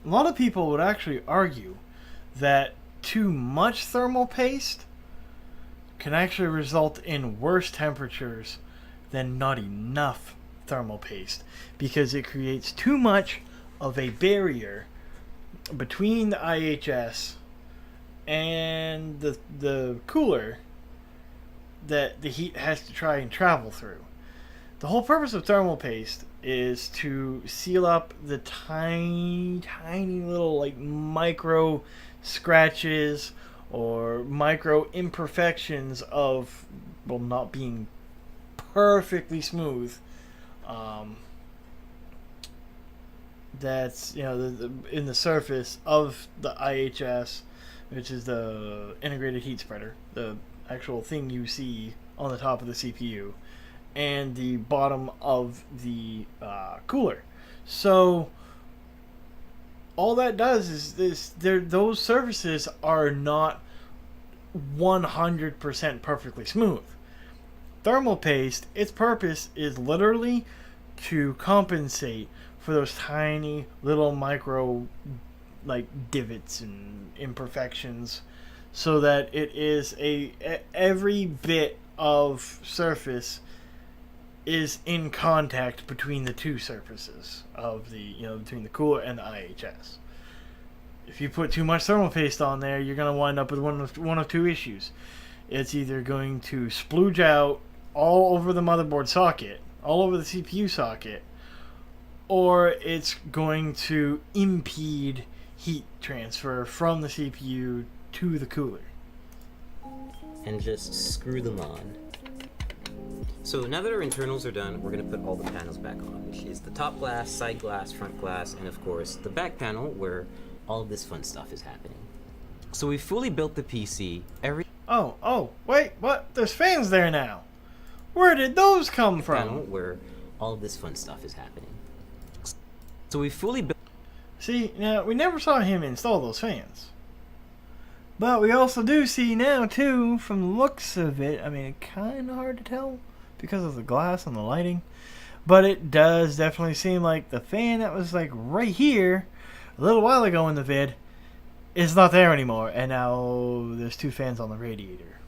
A lot of people would actually argue that too much thermal paste can actually result in worse temperatures than not enough thermal paste, because it creates too much of a barrier between the IHS and the cooler that the heat has to try and travel through. The whole purpose of thermal paste is to seal up the tiny little like micro scratches or micro imperfections of, well, not being perfectly smooth. That's, in the surface of the IHS, which is the integrated heat spreader, the actual thing you see on the top of the CPU, and the bottom of the cooler. So all that does is those surfaces are not 100% perfectly smooth. Thermal paste, its purpose is literally to compensate for those tiny little micro like divots and imperfections, so that it is every bit of surface is in contact between the two surfaces of the, between the cooler and the IHS. If you put too much thermal paste on there, you're going to wind up with one of two issues. It's either going to splooge out all over the motherboard socket, all over the CPU socket, or it's going to impede heat transfer from the CPU to the cooler. and just screw them on. So now that our internals are done, we're going to put all the panels back on, which is the top glass, side glass, front glass, and of course the back panel where all of this fun stuff is happening. So we fully built the PC. Oh, wait, what? There's fans there now. Where did those come from? Panel where all of this fun stuff is happening. So we fully built. See, now we never saw him install those fans. But we also do see now, too, from the looks of it, I mean, it's kind of hard to tell because of the glass and the lighting. But it does definitely seem like the fan that was, like, right here a little while ago in the vid is not there anymore. And now there's 2 fans on the radiator.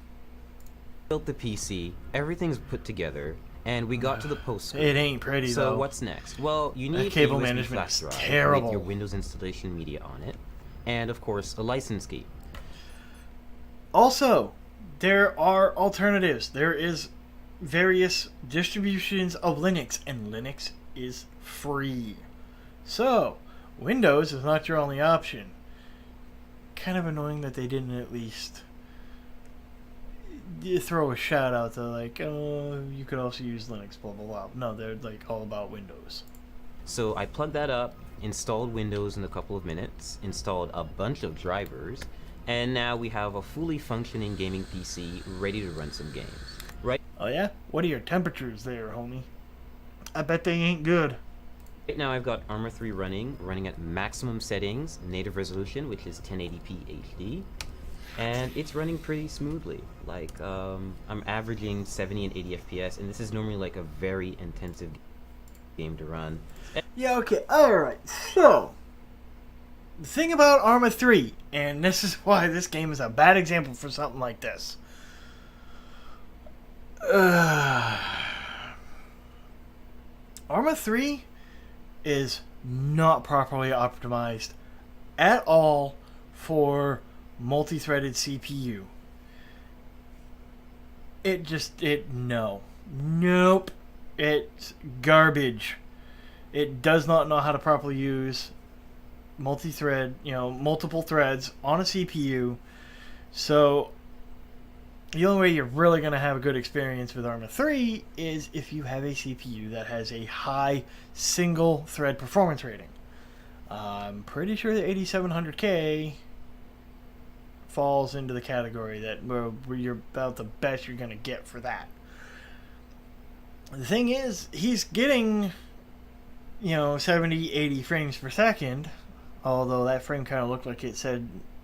Built the PC, everything's put together, and we got to the post screen. It ain't pretty, though. So what's next? Well, you need cable a USB management flash is drive terrible. with your Windows installation media on it, and of course a license key. Also, there are alternatives. There is various distributions of Linux, and Linux is free. So, Windows is not your only option. Kind of annoying that they didn't at least throw a shout out to like, oh, you could also use Linux, blah blah blah. No, they're like all about Windows. So I plugged that up, installed Windows in a couple of minutes, installed a bunch of drivers, and now we have a fully functioning gaming PC ready to run some games. Right? Oh yeah? What are your temperatures there, homie? I bet they ain't good. Right now I've got Armor 3 running at maximum settings, native resolution, which is 1080p HD, and it's running pretty smoothly. Like, I'm averaging 70 and 80 FPS, and this is normally like a very intensive game to run. Yeah, okay, alright, so the thing about Arma 3, and this is why this game is a bad example for something like this. Arma 3 is not properly optimized at all for multi-threaded CPU. Nope. It's garbage. It does not know how to properly use multi-thread, multiple threads on a CPU. So the only way you're really going to have a good experience with Arma 3 is if you have a CPU that has a high single thread performance rating. I'm pretty sure the 8700K falls into the category that where you're about the best you're going to get for that. The thing is, he's getting 70, 80 frames per second, although that frame kind of looked like it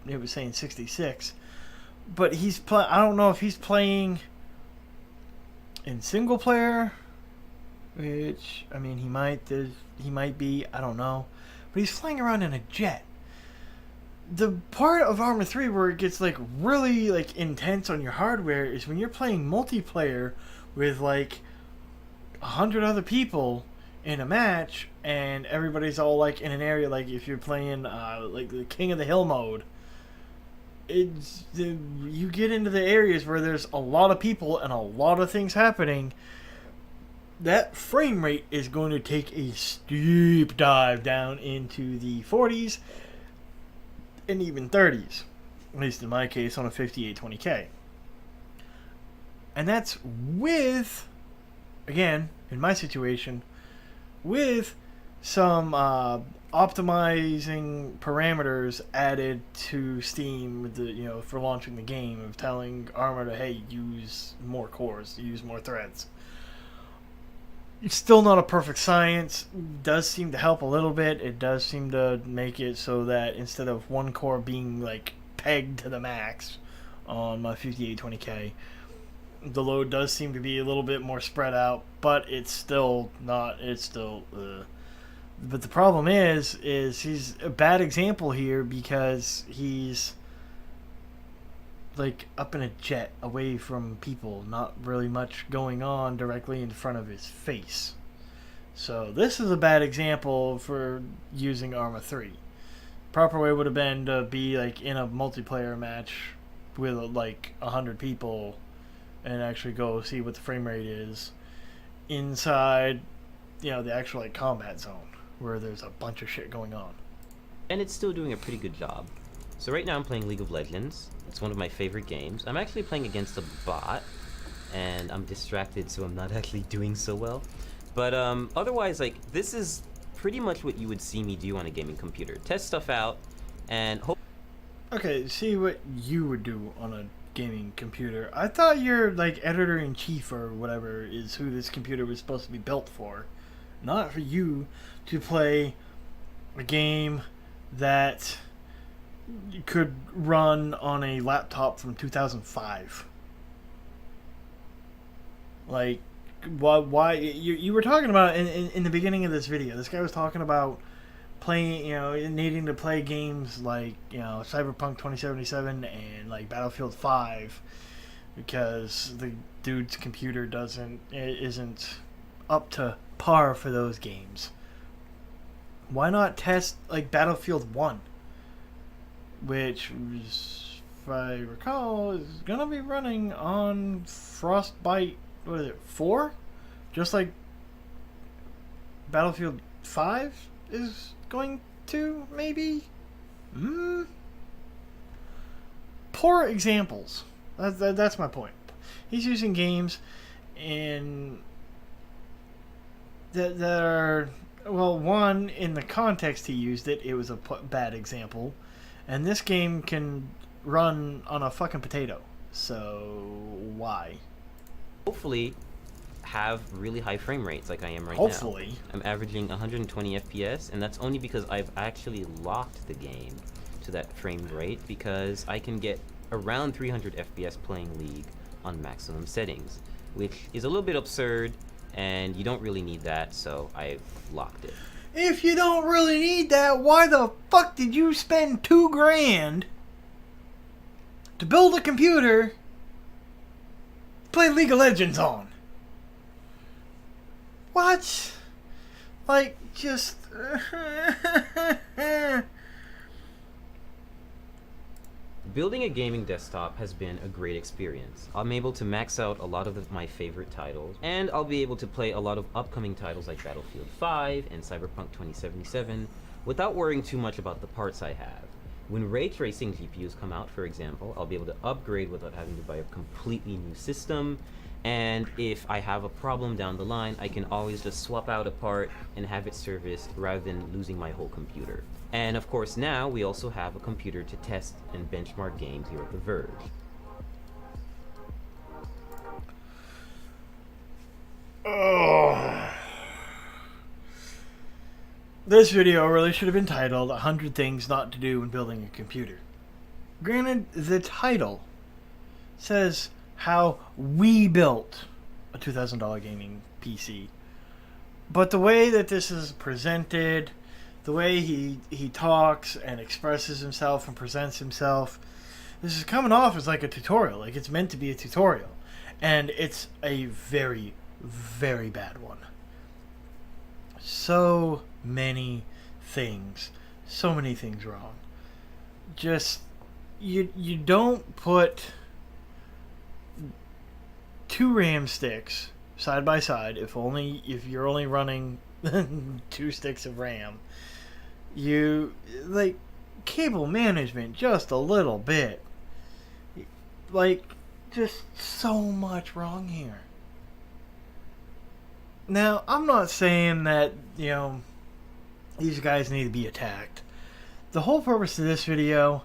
was saying 66. But I don't know if he's playing in single player, which I mean he might be, I don't know, but he's flying around in a jet. The part of Arma 3 where it gets like really like intense on your hardware is when you're playing multiplayer with like 100 other people in a match, and everybody's all like in an area. Like if you're playing like the King of the Hill mode, you get into the areas where there's a lot of people and a lot of things happening. That frame rate is going to take a steep dive down into the 40s and even 30s, at least in my case on a 5820K. And that's with, again, in my situation, with some optimizing parameters added to Steam with the for launching the game, of telling Arma to, hey, use more cores, use more threads. It's still not a perfect science. It does seem to help a little bit. It does seem to make it so that instead of one core being like pegged to the max on my 5820K, the load does seem to be a little bit more spread out, but it's still not. But the problem is he's a bad example here because he's like up in a jet away from people, not really much going on directly in front of his face. So this is a bad example for using Arma 3. Proper way would have been to be like in a multiplayer match with like 100 people and actually go see what the frame rate is inside the actual like combat zone where there's a bunch of shit going on. And it's still doing a pretty good job. So right now I'm playing League of Legends. It's one of my favorite games. I'm actually playing against a bot, and I'm distracted, so I'm not actually doing so well. But otherwise, like, this is pretty much what you would see me do on a gaming computer. Test stuff out, and hope. Okay, see what you would do on a gaming computer. I thought your like editor-in-chief or whatever is who this computer was supposed to be built for. Not for you to play a game that could run on a laptop from 2005. Like, why you were talking about in the beginning of this video. This guy was talking about playing, needing to play games like, Cyberpunk 2077 and like Battlefield 5 because the dude's computer isn't up to par for those games. Why not test like Battlefield 1, which was, if I recall, is gonna be running on Frostbite, what is it, 4? Just like Battlefield 5 is going to, maybe? Poor examples. That's my point. He's using games in that are, well, one, in the context he used it, it was a bad example. And this game can run on a fucking potato. So, why? Hopefully have really high frame rates like I am right Hopefully. now. I'm averaging 120 FPS, and that's only because I've actually locked the game to that frame rate, because I can get around 300 FPS playing League on maximum settings, which is a little bit absurd, and you don't really need that, so I've locked it. If you don't really need that, why the fuck did you spend $2,000 to build a computer to play League of Legends on? What? Like, just... Building a gaming desktop has been a great experience. I'm able to max out a lot of my favorite titles, and I'll be able to play a lot of upcoming titles like Battlefield 5 and Cyberpunk 2077 without worrying too much about the parts I have. When ray tracing GPUs come out, for example, I'll be able to upgrade without having to buy a completely new system. And if I have a problem down the line, I can always just swap out a part and have it serviced rather than losing my whole computer. And of course now we also have a computer to test and benchmark games here at the Verge. Oh. This video really should have been titled 100 Things Not to Do When Building a Computer. Granted, the title says how we built a $2,000 gaming PC. But the way that this is presented, the way he talks and expresses himself and presents himself, this is coming off as like a tutorial. Like, it's meant to be a tutorial. And it's a very, very bad one. So many things wrong. Just, you don't put 2 RAM sticks side by side if you're only running 2 sticks of RAM. You, like, cable management just a little bit. Like, just so much wrong here. Now, I'm not saying that, these guys need to be attacked. The whole purpose of this video,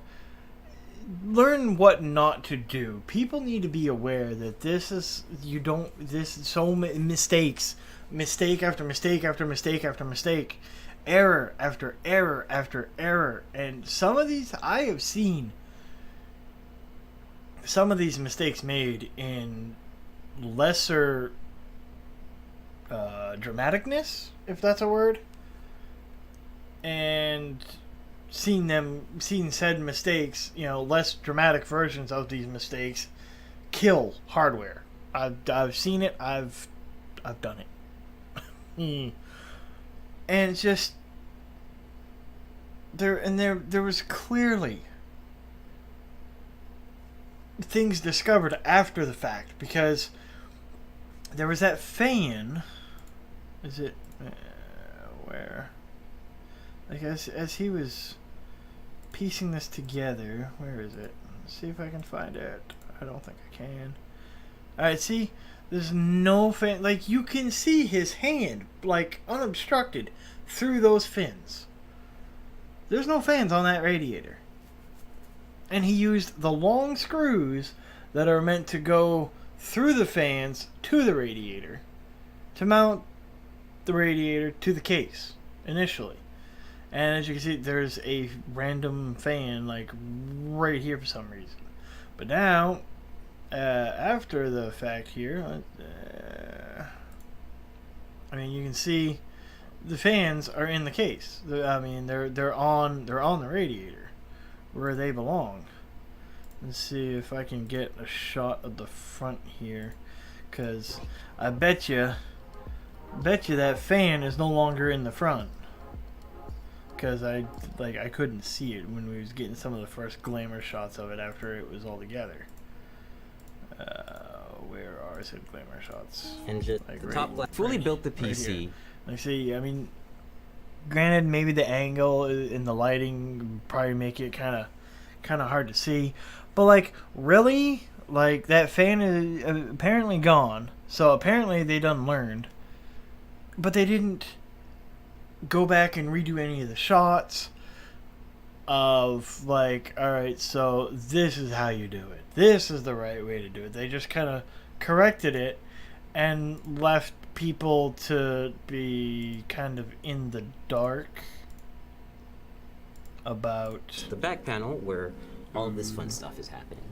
learn what not to do. People need to be aware that mistakes. Mistake after mistake after mistake after mistake. Error after error after error. And some of these, I have seen some of these mistakes made in lesser dramaticness, if that's a word, and seen said mistakes, less dramatic versions of these mistakes kill hardware. I've seen it. I've done it. And it's just there was clearly things discovered after the fact, because there was that fan. Is it where? Like as he was piecing this together. Where is it? Let's see if I can find it. I don't think I can. Alright, see? There's no fan. Like, you can see his hand, like, unobstructed through those fins. There's no fans on that radiator. And he used the long screws that are meant to go through the fans to the radiator to mount the radiator to the case initially. And as you can see, there's a random fan like right here for some reason. But now, after the fact here, I mean, you can see the fans are in the case. I mean, they're on the radiator where they belong. Let's see if I can get a shot of the front here, because I bet you that fan is no longer in the front. Because I couldn't see it when we was getting some of the first glamour shots of it after it was all together. Where are said glamour shots? And just like the top left. Fully built the PC. Like, see, I mean, granted, maybe the angle in the lighting would probably make it kind of hard to see, but like, really, like, that fan is apparently gone. So apparently they done learned, but they didn't go back and redo any of the shots of like, all right, so this is how you do it. This is the right way to do it. They just kind of corrected it and left people to be kind of in the dark about the back panel where all of this fun stuff is happening.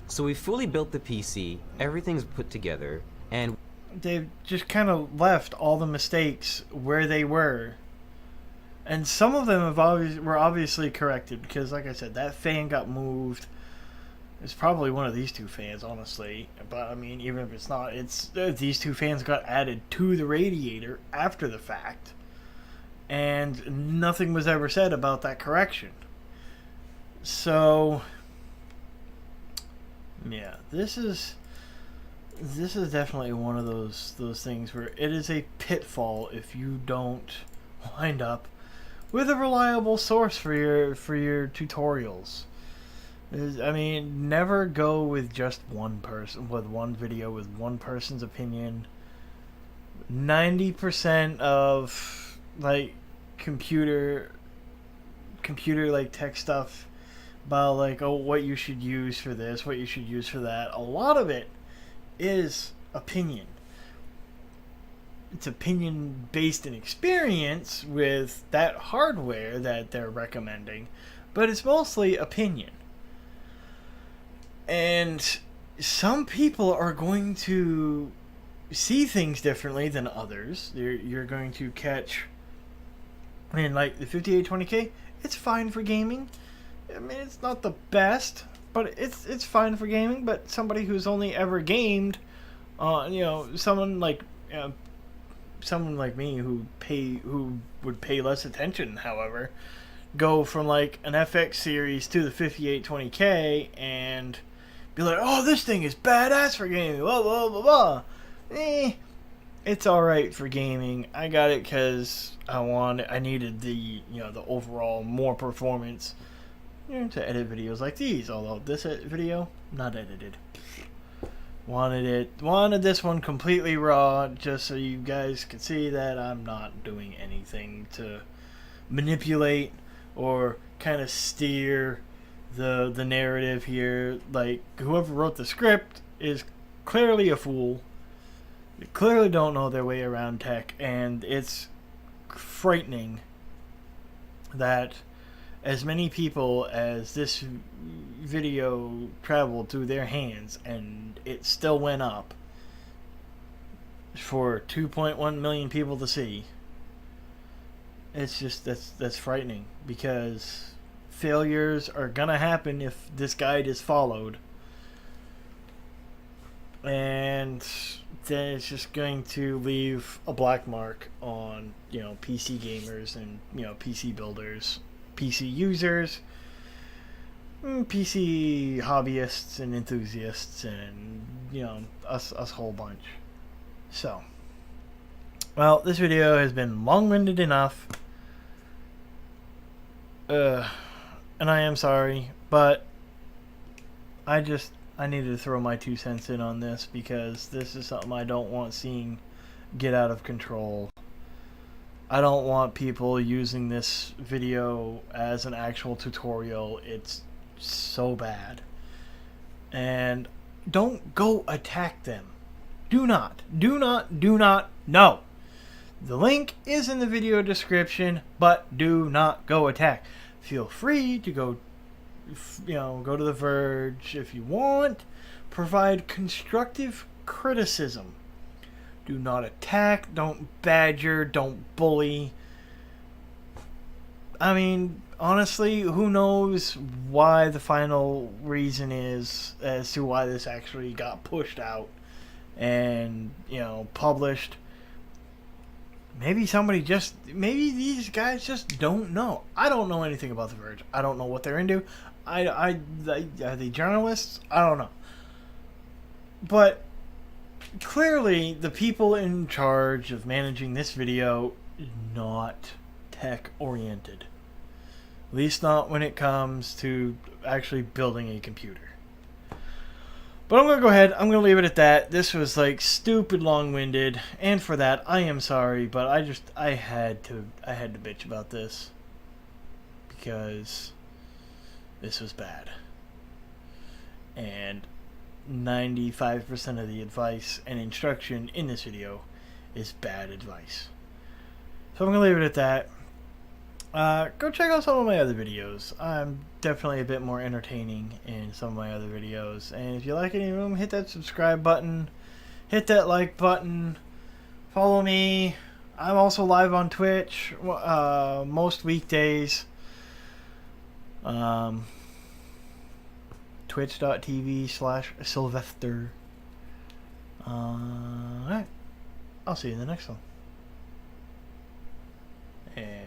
So we fully built the PC, everything's put together, and they've just kind of left all the mistakes where they were. And some of them were obviously corrected because, like I said, that fan got moved. It's probably one of these two fans, honestly. But, I mean, even if it's not, these two fans got added to the radiator after the fact. And nothing was ever said about that correction. So, yeah, this is definitely one of those things where it is a pitfall if you don't wind up with a reliable source for your tutorials. I mean, never go with just one person, with one video, with one person's opinion. 90% of like computer like tech stuff about like, oh, what you should use for this, what you should use for that, a lot of it is opinion. It's opinion based in experience with that hardware that they're recommending, but it's mostly opinion. And some people are going to see things differently than others. You're going to catch, I mean, like the 5820K, it's fine for gaming. I mean, it's not the best, but it's fine for gaming. But somebody who's only ever gamed, someone like me who would pay less attention, however, go from like an FX series to the 5820K and be like, oh, this thing is badass for gaming, blah blah blah blah. It's all right for gaming. I got it because I needed the overall more performance to edit videos like these. Although this video not edited. Wanted this one completely raw, just so you guys could see that I'm not doing anything to manipulate or kind of steer the narrative here. Like, whoever wrote the script is clearly a fool. They clearly don't know their way around tech, and it's frightening that as many people as this video traveled through their hands and it still went up for 2.1 million people to see. It's just, that's frightening, because failures are gonna happen if this guide is followed, and then it's just going to leave a black mark on PC gamers and PC builders, PC users, PC hobbyists and enthusiasts, and us whole bunch. So, well, this video has been long-winded enough. and I am sorry, but I needed to throw my 2 cents in on this because this is something I don't want seeing get out of control. I don't want people using this video as an actual tutorial. It's so bad. And don't go attack them. Do not. No. The link is in the video description, but do not go attack. Feel free to go to the Verge if you want. Provide constructive criticism. Do not attack, don't badger, don't bully. I mean, honestly, who knows why the final reason is as to why this actually got pushed out and, published. Maybe these guys just don't know. I don't know anything about the Verge. I don't know what they're into. Are they journalists? I don't know. But clearly, the people in charge of managing this video not tech-oriented. At least not when it comes to actually building a computer. But I'm going to go ahead. I'm going to leave it at that. This was like stupid long-winded, and for that I am sorry, but I had to bitch about this because this was bad. And 95% of the advice and instruction in this video is bad advice. So I'm going to leave it at that. Go check out some of my other videos. I'm definitely a bit more entertaining in some of my other videos. And if you like any of them, hit that subscribe button. Hit that like button. Follow me. I'm also live on Twitch most weekdays. Twitch.tv/Sylvester. Alright. I'll see you in the next one. And